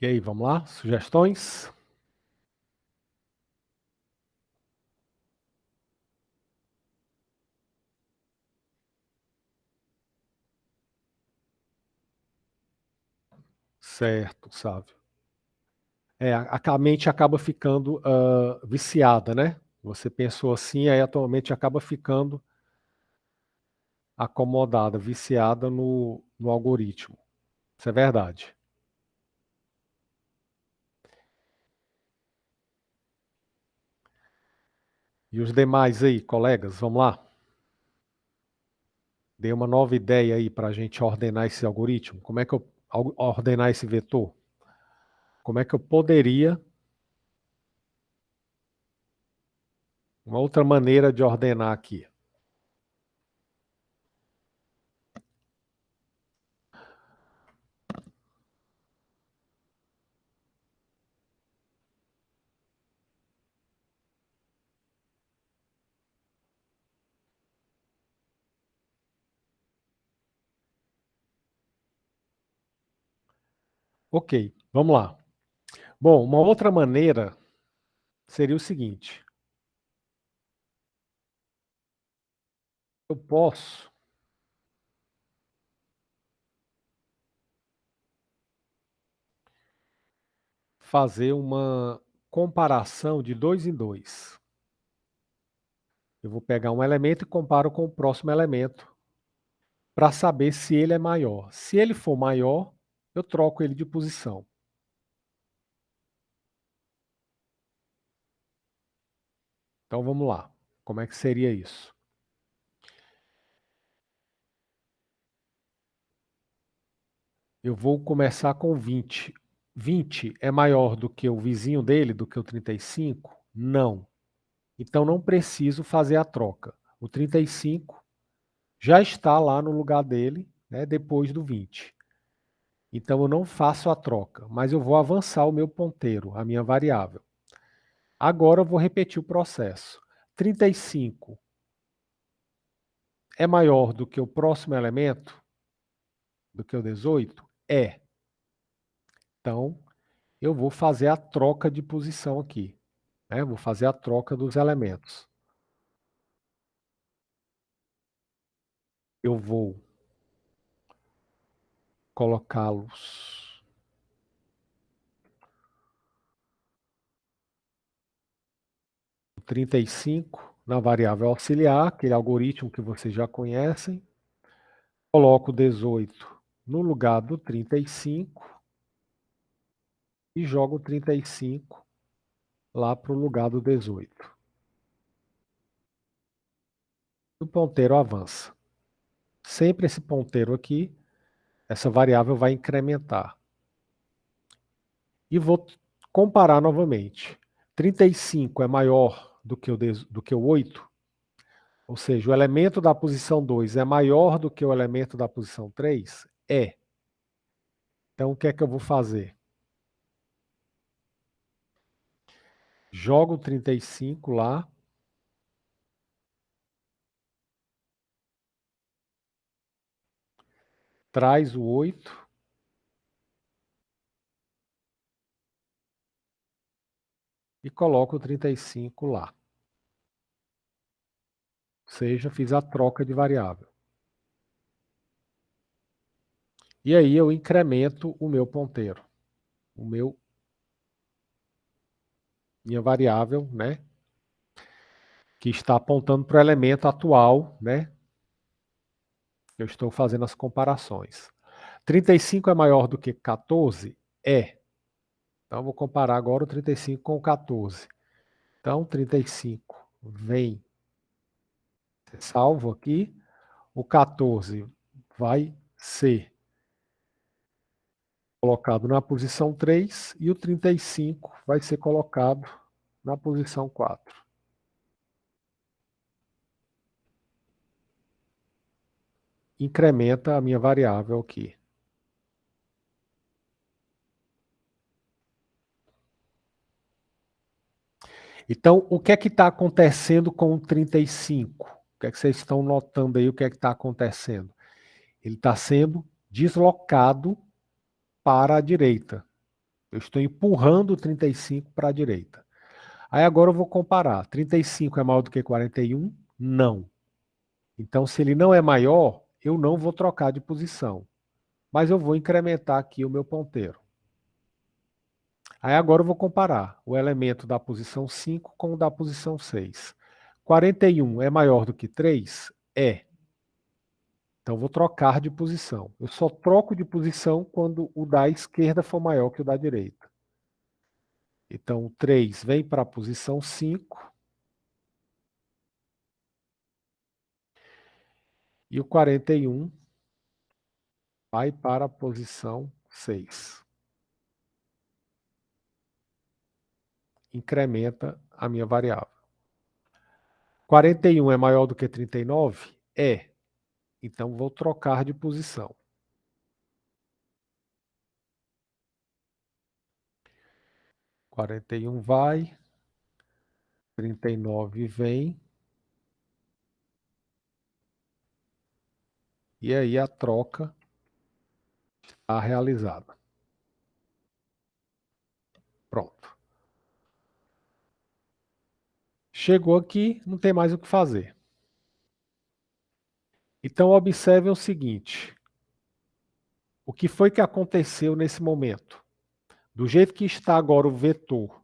E aí, vamos lá? Sugestões? Certo, Sávio. A mente acaba ficando viciada, né? Você pensou assim, aí atualmente acaba ficando acomodada, viciada no algoritmo. Isso é verdade. E os demais aí, colegas, vamos lá? Dê uma nova ideia aí para a gente ordenar esse algoritmo. Como é que eu ordenar esse vetor? Como é que eu poderia uma outra maneira de ordenar aqui? Ok, vamos lá. Bom, uma outra maneira seria o seguinte: eu posso fazer uma comparação de dois em dois. Eu vou pegar um elemento e comparo com o próximo elemento para saber se ele é maior. Se ele for maior, eu troco ele de posição. Então vamos lá. Como é que seria isso? Eu vou começar com 20. 20 é maior do que o vizinho dele, do que o 35? Não. Então não preciso fazer a troca. O 35 já está lá no lugar dele, né, depois do 20. Então eu não faço a troca, mas eu vou avançar o meu ponteiro, a minha variável. Agora eu vou repetir o processo. 35 é maior do que o próximo elemento, do que o 18? É. Então, eu vou fazer a troca de posição aqui. Né? Vou fazer a troca dos elementos. Eu vou colocá-los 35 na variável auxiliar, aquele algoritmo que vocês já conhecem. Coloco 18 no lugar do 35 e jogo o 35 lá para o lugar do 18. O ponteiro avança. sempre esse ponteiro aqui, essa variável vai incrementar. E vou comparar novamente. 35 é maior do que o 8, ou seja, o elemento da posição 2 é maior do que o elemento da posição 3? É. Então, o que é que eu vou fazer? Jogo o 35 lá. Traz o 8. E coloco o 35 lá. Ou seja, fiz a troca de variável. E aí eu incremento o meu ponteiro. Minha variável, né? Que está apontando para o elemento atual, né? Eu estou fazendo as comparações. 35 é maior do que 14? É. Então, eu vou comparar agora o 35 com o 14. Então, 35 vem salvo aqui. O 14 vai ser colocado na posição 3 e o 35 vai ser colocado na posição 4. Incrementa a minha variável aqui. Então, o que é que está acontecendo com o 35? O que é que vocês estão notando aí? O que é que está acontecendo? Ele está sendo deslocado para a direita. Eu estou empurrando o 35 para a direita. Aí agora eu vou comparar. 35 é maior do que 41? Não. Então, se ele não é maior, eu não vou trocar de posição. Mas eu vou incrementar aqui o meu ponteiro. Aí agora eu vou comparar o elemento da posição 5 com o da posição 6. 41 é maior do que 3? É. Então, vou trocar de posição. Eu só troco de posição quando o da esquerda for maior que o da direita. Então, o 3 vem para a posição 5 e o 41 vai para a posição 6. Incrementa a minha variável. 41 é maior do que 39? É. Então, vou trocar de posição. 41 vai, 39 vem, e aí a troca está realizada. Pronto. Chegou aqui, não tem mais o que fazer. Então, observe o seguinte. O que foi que aconteceu nesse momento? Do jeito que está agora o vetor,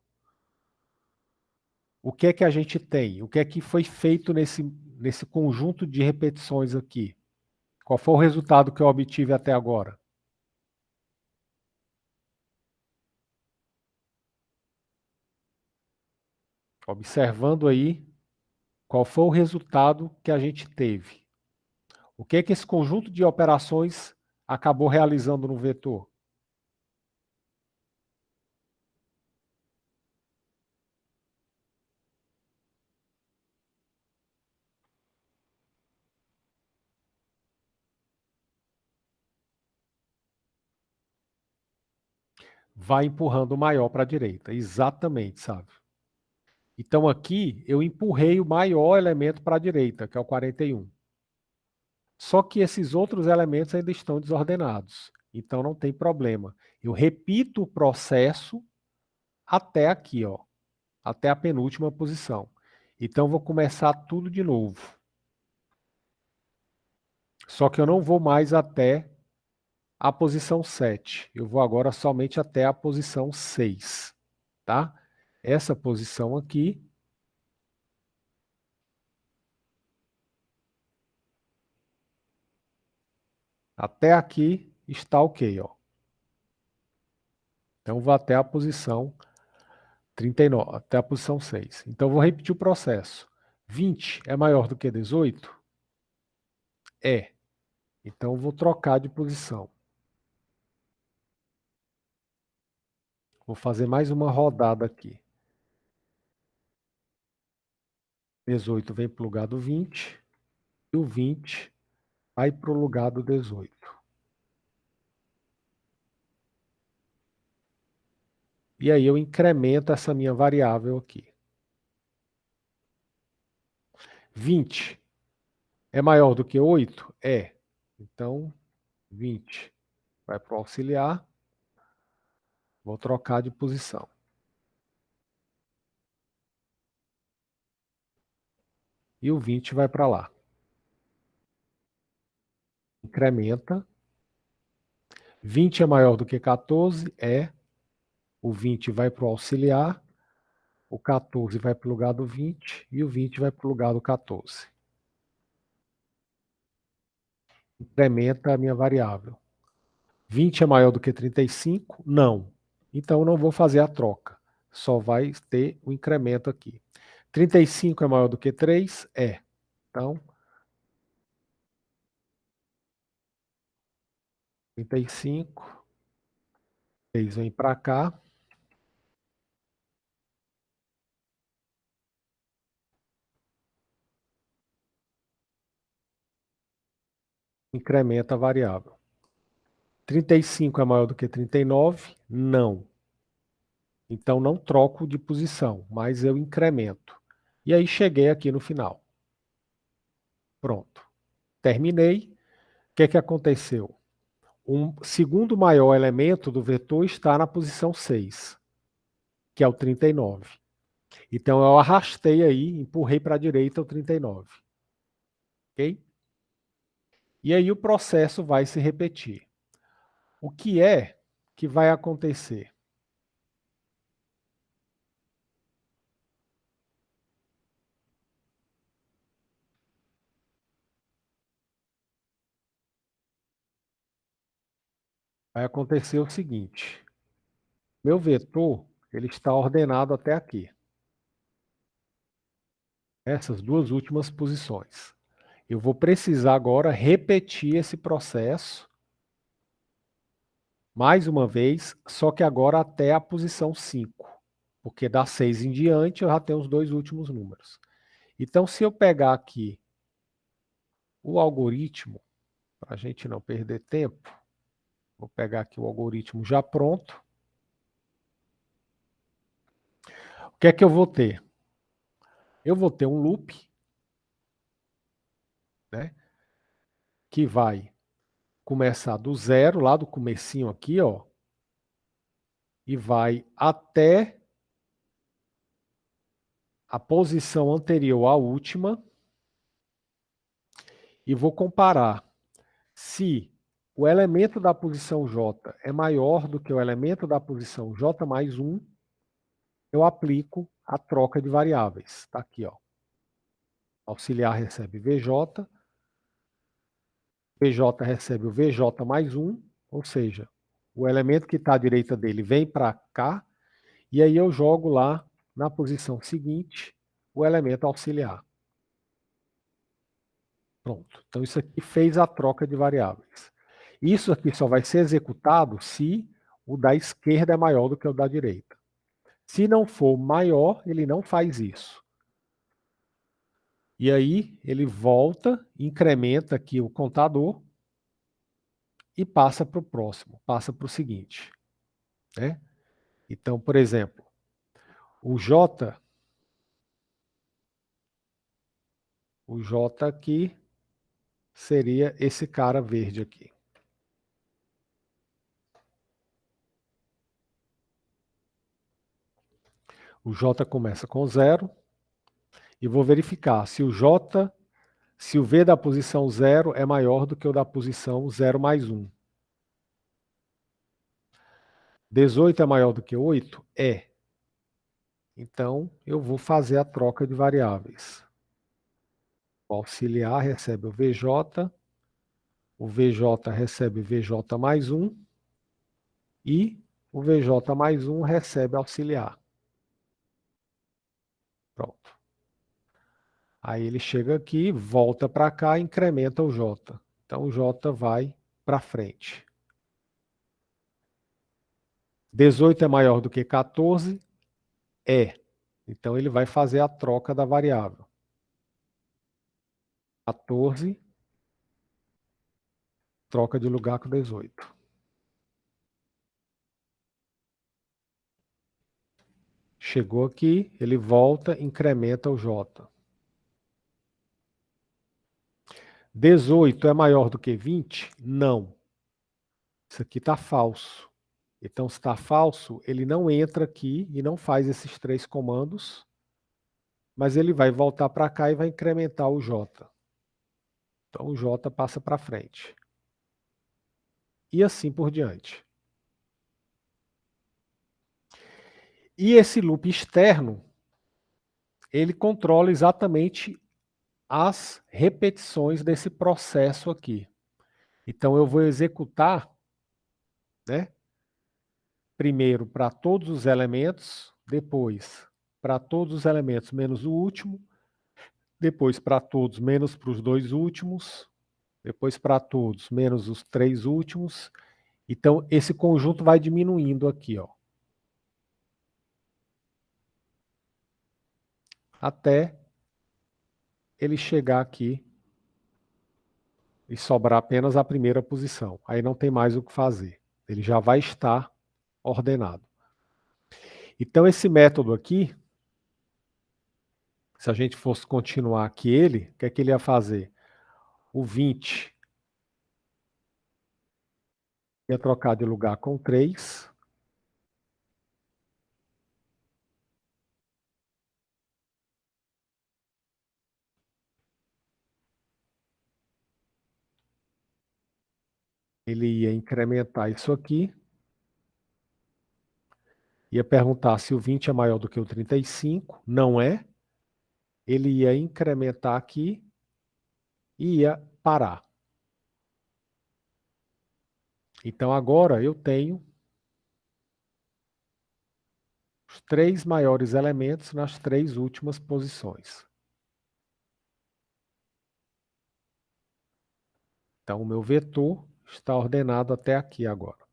o que é que a gente tem? O que é que foi feito nesse conjunto de repetições aqui? Qual foi o resultado que eu obtive até agora? Observando aí, qual foi o resultado que a gente teve? O que é que esse conjunto de operações acabou realizando no vetor? Vai empurrando o maior para a direita. Exatamente, sabe? Então aqui eu empurrei o maior elemento para a direita, que é o 41. Só que esses outros elementos ainda estão desordenados. Então não tem problema. Eu repito o processo até aqui, ó, até a penúltima posição. Então vou começar tudo de novo. Só que eu não vou mais até a posição 7. Eu vou agora somente até a posição 6, tá? Essa posição aqui até aqui está ok, ó. Então vou até a posição 39, até a posição 6. Então vou repetir o processo. 20 é maior do que 18? É. Então, eu vou trocar de posição. Vou fazer mais uma rodada aqui. 18 vem para o lugar do 20 e o 20 vai para o lugar do 18. E aí eu incremento essa minha variável aqui. 20 é maior do que 8? É. Então, 20 vai para o auxiliar. Vou trocar de posição. E o 20 vai para lá. Incrementa. 20 é maior do que 14? É. O 20 vai para o auxiliar. O 14 vai para o lugar do 20 e o 20 vai para o lugar do 14. Incrementa a minha variável. 20 é maior do que 35? Não. Então, eu não vou fazer a troca. Só vai ter o incremento aqui. 35 é maior do que 3? É. Então, 35. 3 vem para cá. Incrementa a variável. 35 é maior do que 39? Não. Então, não troco de posição, mas eu incremento. E aí, cheguei aqui no final. Pronto. Terminei. O que é que aconteceu? O segundo maior elemento do vetor está na posição 6, que é o 39. Então, eu arrastei aí, empurrei para a direita o 39. Ok? E aí, o processo vai se repetir. O que é que vai acontecer? Vai acontecer o seguinte. Meu vetor, ele está ordenado até aqui. Essas duas últimas posições. Eu vou precisar agora repetir esse processo mais uma vez, só que agora até a posição 5. Porque da 6 em diante eu já tenho os dois últimos números. Então, se eu pegar aqui o algoritmo, para a gente não perder tempo, vou pegar aqui o algoritmo já pronto. O que é que eu vou ter? Eu vou ter um loop, né, que vai começar do zero, lá do comecinho aqui, ó, e vai até a posição anterior à última, e vou comparar se o elemento da posição J é maior do que o elemento da posição J mais 1, eu aplico a troca de variáveis. Está aqui, ó. Auxiliar recebe VJ, VJ recebe o VJ mais 1, ou seja, o elemento que está à direita dele vem para cá, e aí eu jogo lá na posição seguinte o elemento auxiliar. Pronto. Então isso aqui fez a troca de variáveis. Isso aqui só vai ser executado se o da esquerda é maior do que o da direita. Se não for maior, ele não faz isso. E aí ele volta, incrementa aqui o contador e passa para o próximo, passa para o seguinte. Né? Então, por exemplo, o J aqui seria esse cara verde aqui. O J começa com 0 e vou verificar se o V da posição 0 é maior do que o da posição 0 mais 1. 18 é maior do que 8? É. Então, eu vou fazer a troca de variáveis. O auxiliar recebe o VJ recebe VJ mais 1 e o VJ mais 1 recebe auxiliar. Pronto. Aí ele chega aqui, volta para cá e incrementa o J. Então o J vai para frente. 18 é maior do que 14? É. Então ele vai fazer a troca da variável. 14 troca de lugar com 18. Chegou aqui, ele volta, incrementa o J. 18 é maior do que 20? Não. Isso aqui está falso. Então, se está falso, ele não entra aqui e não faz esses 3 comandos, mas ele vai voltar para cá e vai incrementar o J. Então, o J passa para frente. E assim por diante. E esse loop externo, ele controla exatamente as repetições desse processo aqui. Então, eu vou executar, né, primeiro para todos os elementos, depois para todos os elementos menos o último, depois para todos menos para os 2 últimos, depois para todos menos os 3 últimos. Então, esse conjunto vai diminuindo aqui, ó, até ele chegar aqui e sobrar apenas a primeira posição. Aí não tem mais o que fazer. Ele já vai estar ordenado. Então, esse método aqui, se a gente fosse continuar aqui ele, o que é que ele ia fazer? O 20 ia trocar de lugar com 3. Ele ia incrementar isso aqui. Ia perguntar se o 20 é maior do que o 35. Não é. Ele ia incrementar aqui e ia parar. Então agora eu tenho os 3 maiores elementos nas 3 últimas posições. Então o meu vetor está ordenado até aqui agora.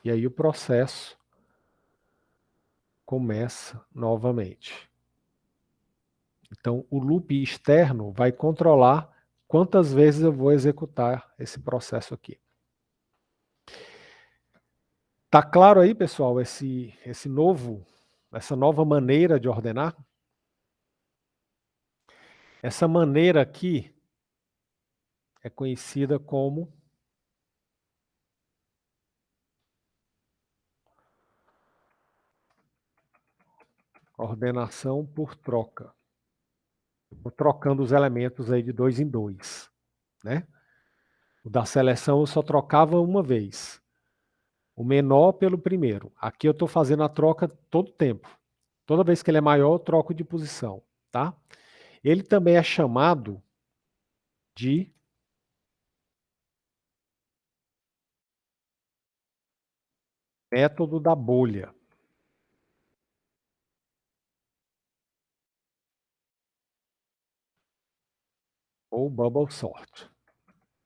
E aí o processo começa novamente. Então o loop externo vai controlar quantas vezes eu vou executar esse processo aqui. Tá claro aí, pessoal, essa nova maneira de ordenar? Essa maneira aqui é conhecida como ordenação por troca. Estou trocando os elementos aí de 2 em 2, né? O da seleção eu só trocava uma vez. O menor pelo primeiro. Aqui eu estou fazendo a troca todo tempo. Toda vez que ele é maior, eu troco de posição, tá? Ele também é chamado de método da bolha. Ou bubble sort.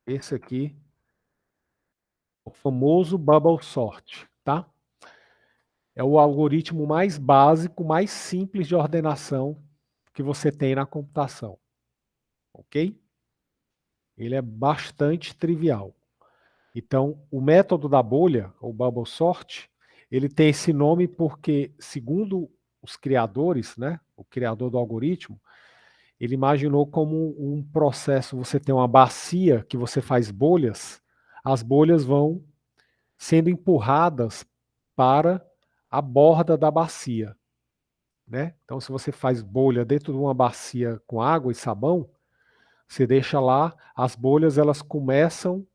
Esse aqui, o famoso bubble sort, tá? É o algoritmo mais básico, mais simples de ordenação que você tem na computação. Ok? Ele é bastante trivial. Então, o método da bolha, ou bubble sort, ele tem esse nome porque, segundo os criadores, né, o criador do algoritmo, ele imaginou como um processo, você tem uma bacia que você faz bolhas, as bolhas vão sendo empurradas para a borda da bacia, né? Então, se você faz bolha dentro de uma bacia com água e sabão, você deixa lá, as bolhas elas começam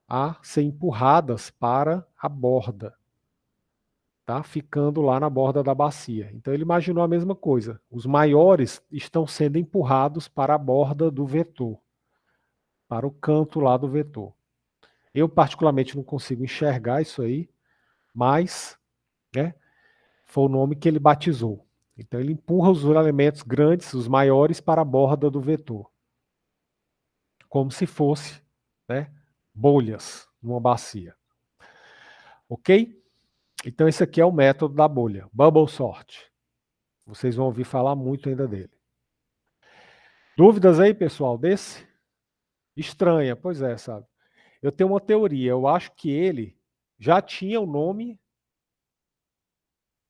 a ser empurradas para a borda, tá? Ficando lá na borda da bacia. Então ele imaginou a mesma coisa. Os maiores estão sendo empurrados para a borda do vetor, para o canto lá do vetor. Eu particularmente não consigo enxergar isso aí, mas, né, foi o nome que ele batizou. Então ele empurra os elementos grandes, os maiores, para a borda do vetor, como se fosse, né, bolhas numa bacia. Ok? Então esse aqui é o método da bolha, Bubble Sort. Vocês vão ouvir falar muito ainda dele. Dúvidas aí, pessoal, desse? Estranha, pois é, sabe? Eu tenho uma teoria, eu acho que ele já tinha o nome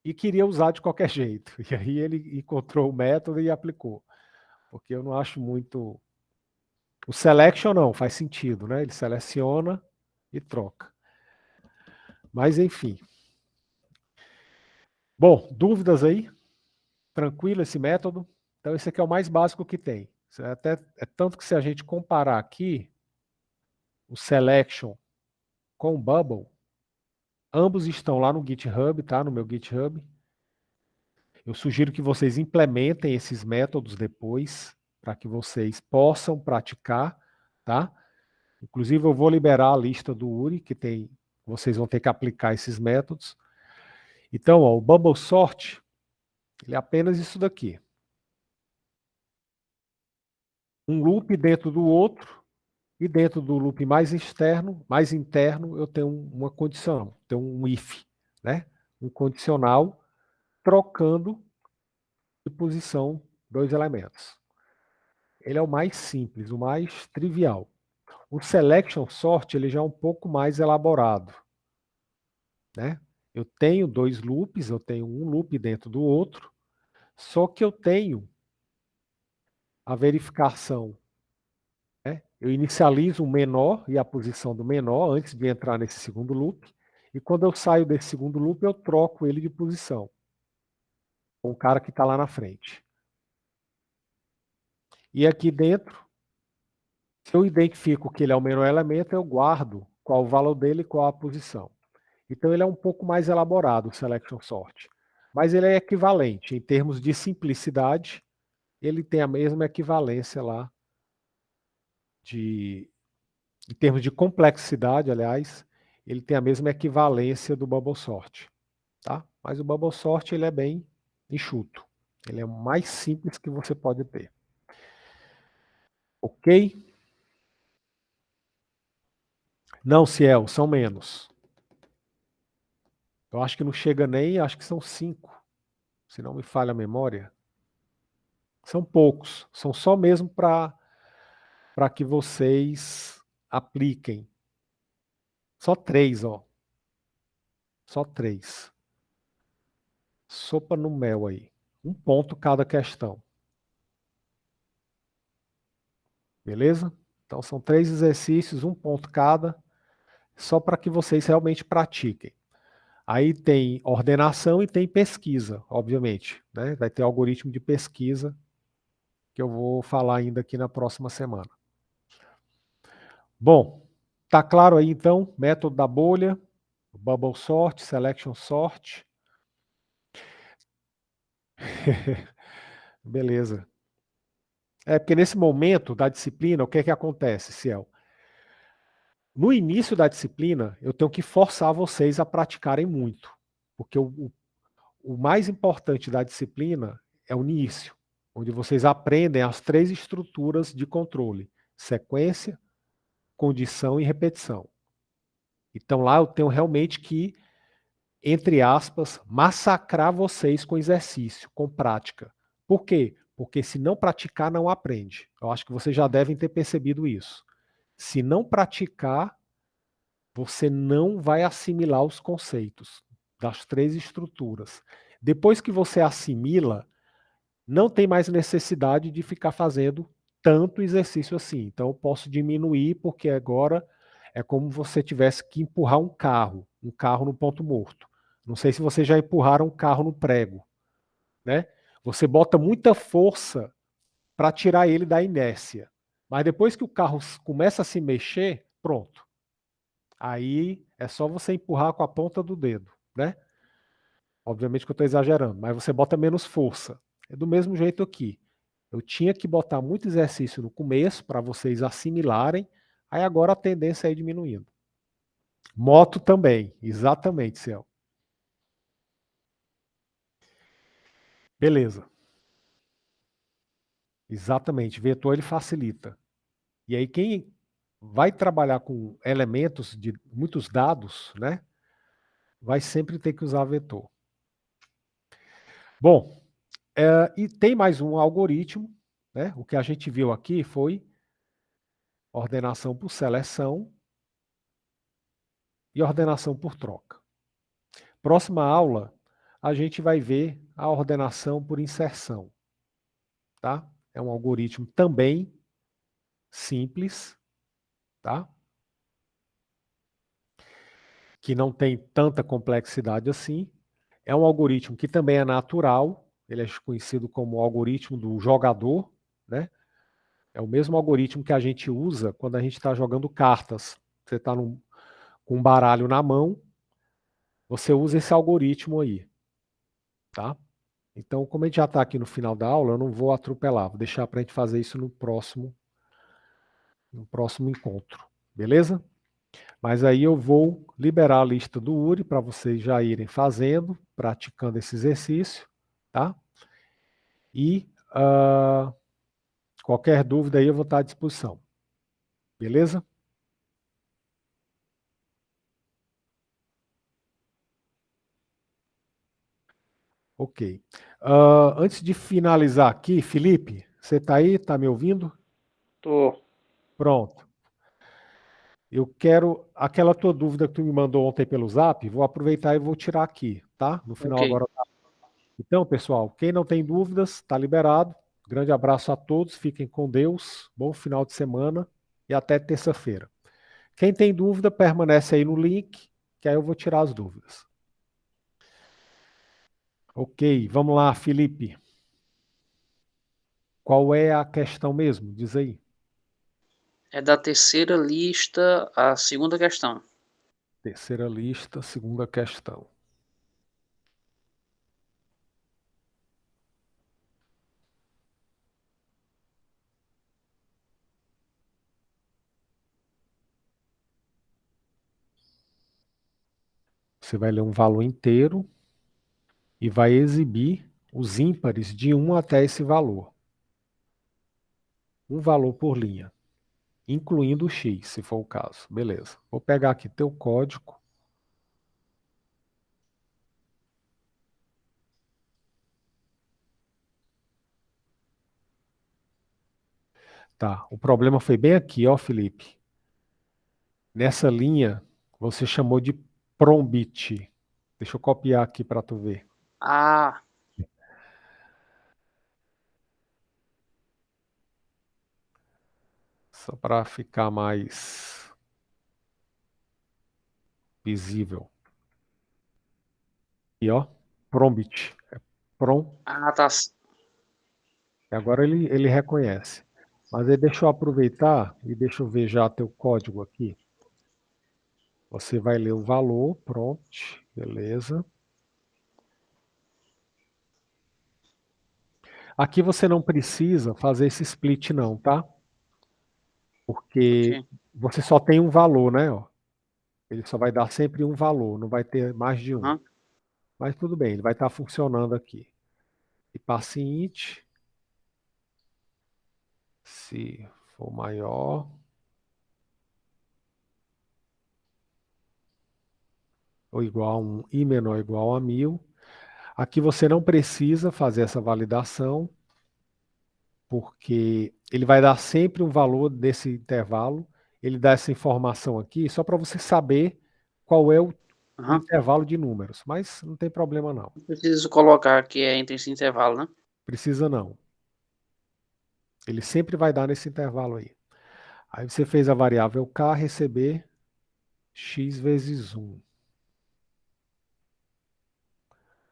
e queria usar de qualquer jeito. E aí ele encontrou o método e aplicou. Porque eu não acho muito... O selection não, faz sentido, né? Ele seleciona e troca. Mas enfim. Bom, dúvidas aí? Tranquilo esse método? Então esse aqui é o mais básico que tem. É tanto que se a gente comparar aqui o selection com o bubble, ambos estão lá no GitHub, tá? No meu GitHub. Eu sugiro que vocês implementem esses métodos depois, para que vocês possam praticar, tá? Inclusive eu vou liberar a lista do URI, que tem, vocês vão ter que aplicar esses métodos. Então, ó, o Bubble Sort, ele é apenas isso daqui. Um loop dentro do outro, e dentro do loop mais externo, mais interno, eu tenho uma condição, tenho um if, né? Um condicional trocando de posição dois elementos. Ele é o mais simples, o mais trivial. O selection sort ele já é um pouco mais elaborado, né? Eu tenho dois loops, eu tenho um loop dentro do outro, só que eu tenho a verificação, né? Eu inicializo o menor e a posição do menor antes de entrar nesse segundo loop, e quando eu saio desse segundo loop, eu troco ele de posição com o cara que está lá na frente. E aqui dentro, se eu identifico que ele é o menor elemento, eu guardo qual o valor dele e qual a posição. Então ele é um pouco mais elaborado, o selection sort. Mas ele é equivalente. Em termos de simplicidade, ele tem a mesma equivalência lá, em termos de complexidade, aliás, ele tem a mesma equivalência do bubble sort. Tá? Mas o bubble sort ele é bem enxuto. Ele é o mais simples que você pode ter. Ok? Não, Ciel, são menos. Eu acho que não chega nem, acho que são 5, se não me falha a memória. São poucos, são só mesmo para que vocês apliquem. Só 3, ó. Só 3. Sopa no mel aí. 1 ponto cada questão. Beleza? Então são 3 exercícios, 1 ponto cada, só para que vocês realmente pratiquem. Aí tem ordenação e tem pesquisa, obviamente, né? Vai ter algoritmo de pesquisa que eu vou falar ainda aqui na próxima semana. Bom, tá claro aí então, método da bolha, bubble sort, selection sort. Beleza. É porque nesse momento da disciplina, o que é que acontece, Ciel? No início da disciplina, eu tenho que forçar vocês a praticarem muito, porque o mais importante da disciplina é o início, onde vocês aprendem as 3 estruturas de controle: sequência, condição e repetição. Então lá eu tenho realmente que, entre aspas, massacrar vocês com exercício, com prática. Por quê? Porque se não praticar, não aprende. Eu acho que vocês já devem ter percebido isso. Se não praticar, você não vai assimilar os conceitos das 3 estruturas. Depois que você assimila, não tem mais necessidade de ficar fazendo tanto exercício assim. Então eu posso diminuir, porque agora é como se você tivesse que empurrar um carro no ponto morto. Não sei se vocês já empurraram um carro no prego, né? Você bota muita força para tirar ele da inércia. Mas depois que o carro começa a se mexer, pronto. Aí é só você empurrar com a ponta do dedo, né? Obviamente que eu estou exagerando, mas você bota menos força. É do mesmo jeito aqui. Eu tinha que botar muito exercício no começo para vocês assimilarem, aí agora a tendência é ir diminuindo. Moto também, exatamente, Céu. Beleza. Exatamente. Vetor ele facilita. E aí quem vai trabalhar com elementos de muitos dados, né, vai sempre ter que usar vetor. Bom, e tem mais um algoritmo, né? O que a gente viu aqui foi ordenação por seleção e ordenação por troca. Próxima aula, a gente vai ver a ordenação por inserção, tá? É um algoritmo também simples, tá? Que não tem tanta complexidade assim. É um algoritmo que também é natural, ele é conhecido como o algoritmo do jogador, né? É o mesmo algoritmo que a gente usa quando a gente está jogando cartas. Você está com um baralho na mão, você usa esse algoritmo aí, tá? Então, como a gente já está aqui no final da aula, eu não vou atropelar, vou deixar para a gente fazer isso no próximo encontro, beleza? Mas aí eu vou liberar a lista do URI para vocês já irem fazendo, praticando esse exercício, tá? E qualquer dúvida aí eu vou estar à disposição, beleza? Ok. Antes de finalizar aqui, Felipe, você está aí? Está me ouvindo? Tô. Pronto. Eu quero aquela tua dúvida que tu me mandou ontem pelo Zap, vou aproveitar e vou tirar aqui, tá? No final Ok. agora. Então, pessoal, quem não tem dúvidas, está liberado. Grande abraço a todos, fiquem com Deus, bom final de semana e até terça-feira. Quem tem dúvida, permanece aí no link, que aí eu vou tirar as dúvidas. Ok, vamos lá, Felipe. Qual é a questão mesmo? Diz aí. É da terceira lista a segunda questão. Terceira lista, segunda questão. Você vai ler um valor inteiro e vai exibir os ímpares de 1 até esse valor. Um valor por linha, incluindo o x, se for o caso. Beleza. Vou pegar aqui teu código. Tá, o problema foi bem aqui, ó, Felipe. Nessa linha, você chamou de prombit. Deixa eu copiar aqui para tu ver. Ah, Só para ficar mais visível. E ó, prombit. Prom. tá. Agora ele reconhece. Mas aí deixa eu aproveitar e deixa eu ver já teu código aqui. Você vai ler o valor, prompt, beleza. Aqui você não precisa fazer esse split não, tá? Porque Ok. você só tem um valor, né? Ó. Ele só vai dar sempre um valor, não vai ter mais de um. Aham. Mas tudo bem, ele vai estar funcionando aqui. E passe int, se for maior ou igual a 1 e menor ou igual a 1000. Aqui você não precisa fazer essa validação, porque ele vai dar sempre um valor desse intervalo. Ele dá essa informação aqui só para você saber qual é o Aham. intervalo de números, mas não tem problema não. Não preciso colocar que é entre esse intervalo, né? Precisa não. Ele sempre vai dar nesse intervalo aí. Aí você fez a variável k receber x vezes 1.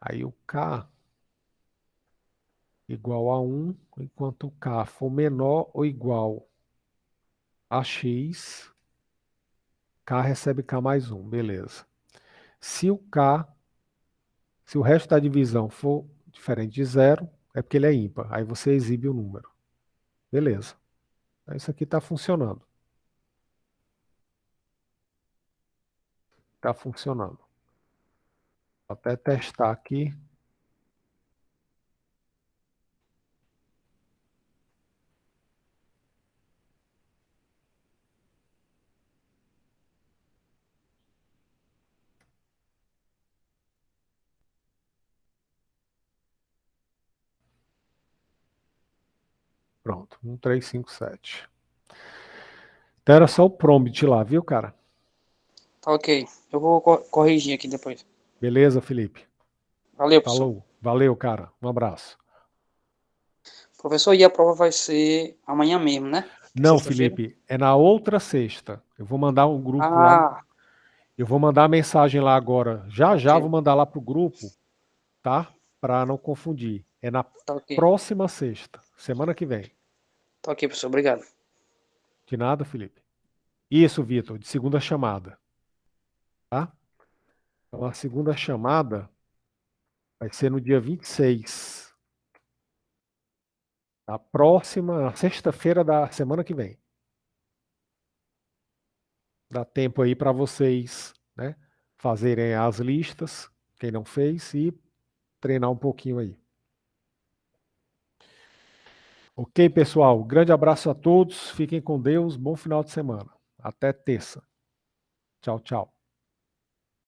Aí o k igual a 1, enquanto o k for menor ou igual a x, k recebe k mais 1, beleza. Se o k, se o resto da divisão for diferente de zero, é porque ele é ímpar. Aí você exibe o número. Beleza. Então, isso aqui está funcionando. Está funcionando. Vou até testar aqui. Pronto, 1357. Então era só o prompt lá, viu, cara? Tá ok. Eu vou corrigir aqui depois. Beleza, Felipe? Valeu, professor. Falou. Valeu, cara. Um abraço. Professor, e a prova vai ser amanhã mesmo, né? Não, Sexta-feira? Felipe, é na outra sexta. Eu vou mandar um grupo lá. Ah, Eu vou mandar a mensagem lá agora. Já já vou ok. mandar lá pro grupo, tá? Para não confundir. É na Tá ok. próxima sexta, semana que vem. Tá ok, professor. Obrigado. De nada, Felipe. Isso, Vitor, de segunda chamada, tá? Então a segunda chamada vai ser no dia 26. A próxima, na sexta-feira da semana que vem. Dá tempo aí para vocês, né, fazerem as listas, quem não fez, e treinar um pouquinho aí. Ok, pessoal? Grande abraço a todos. Fiquem com Deus. Bom final de semana. Até terça. Tchau, tchau.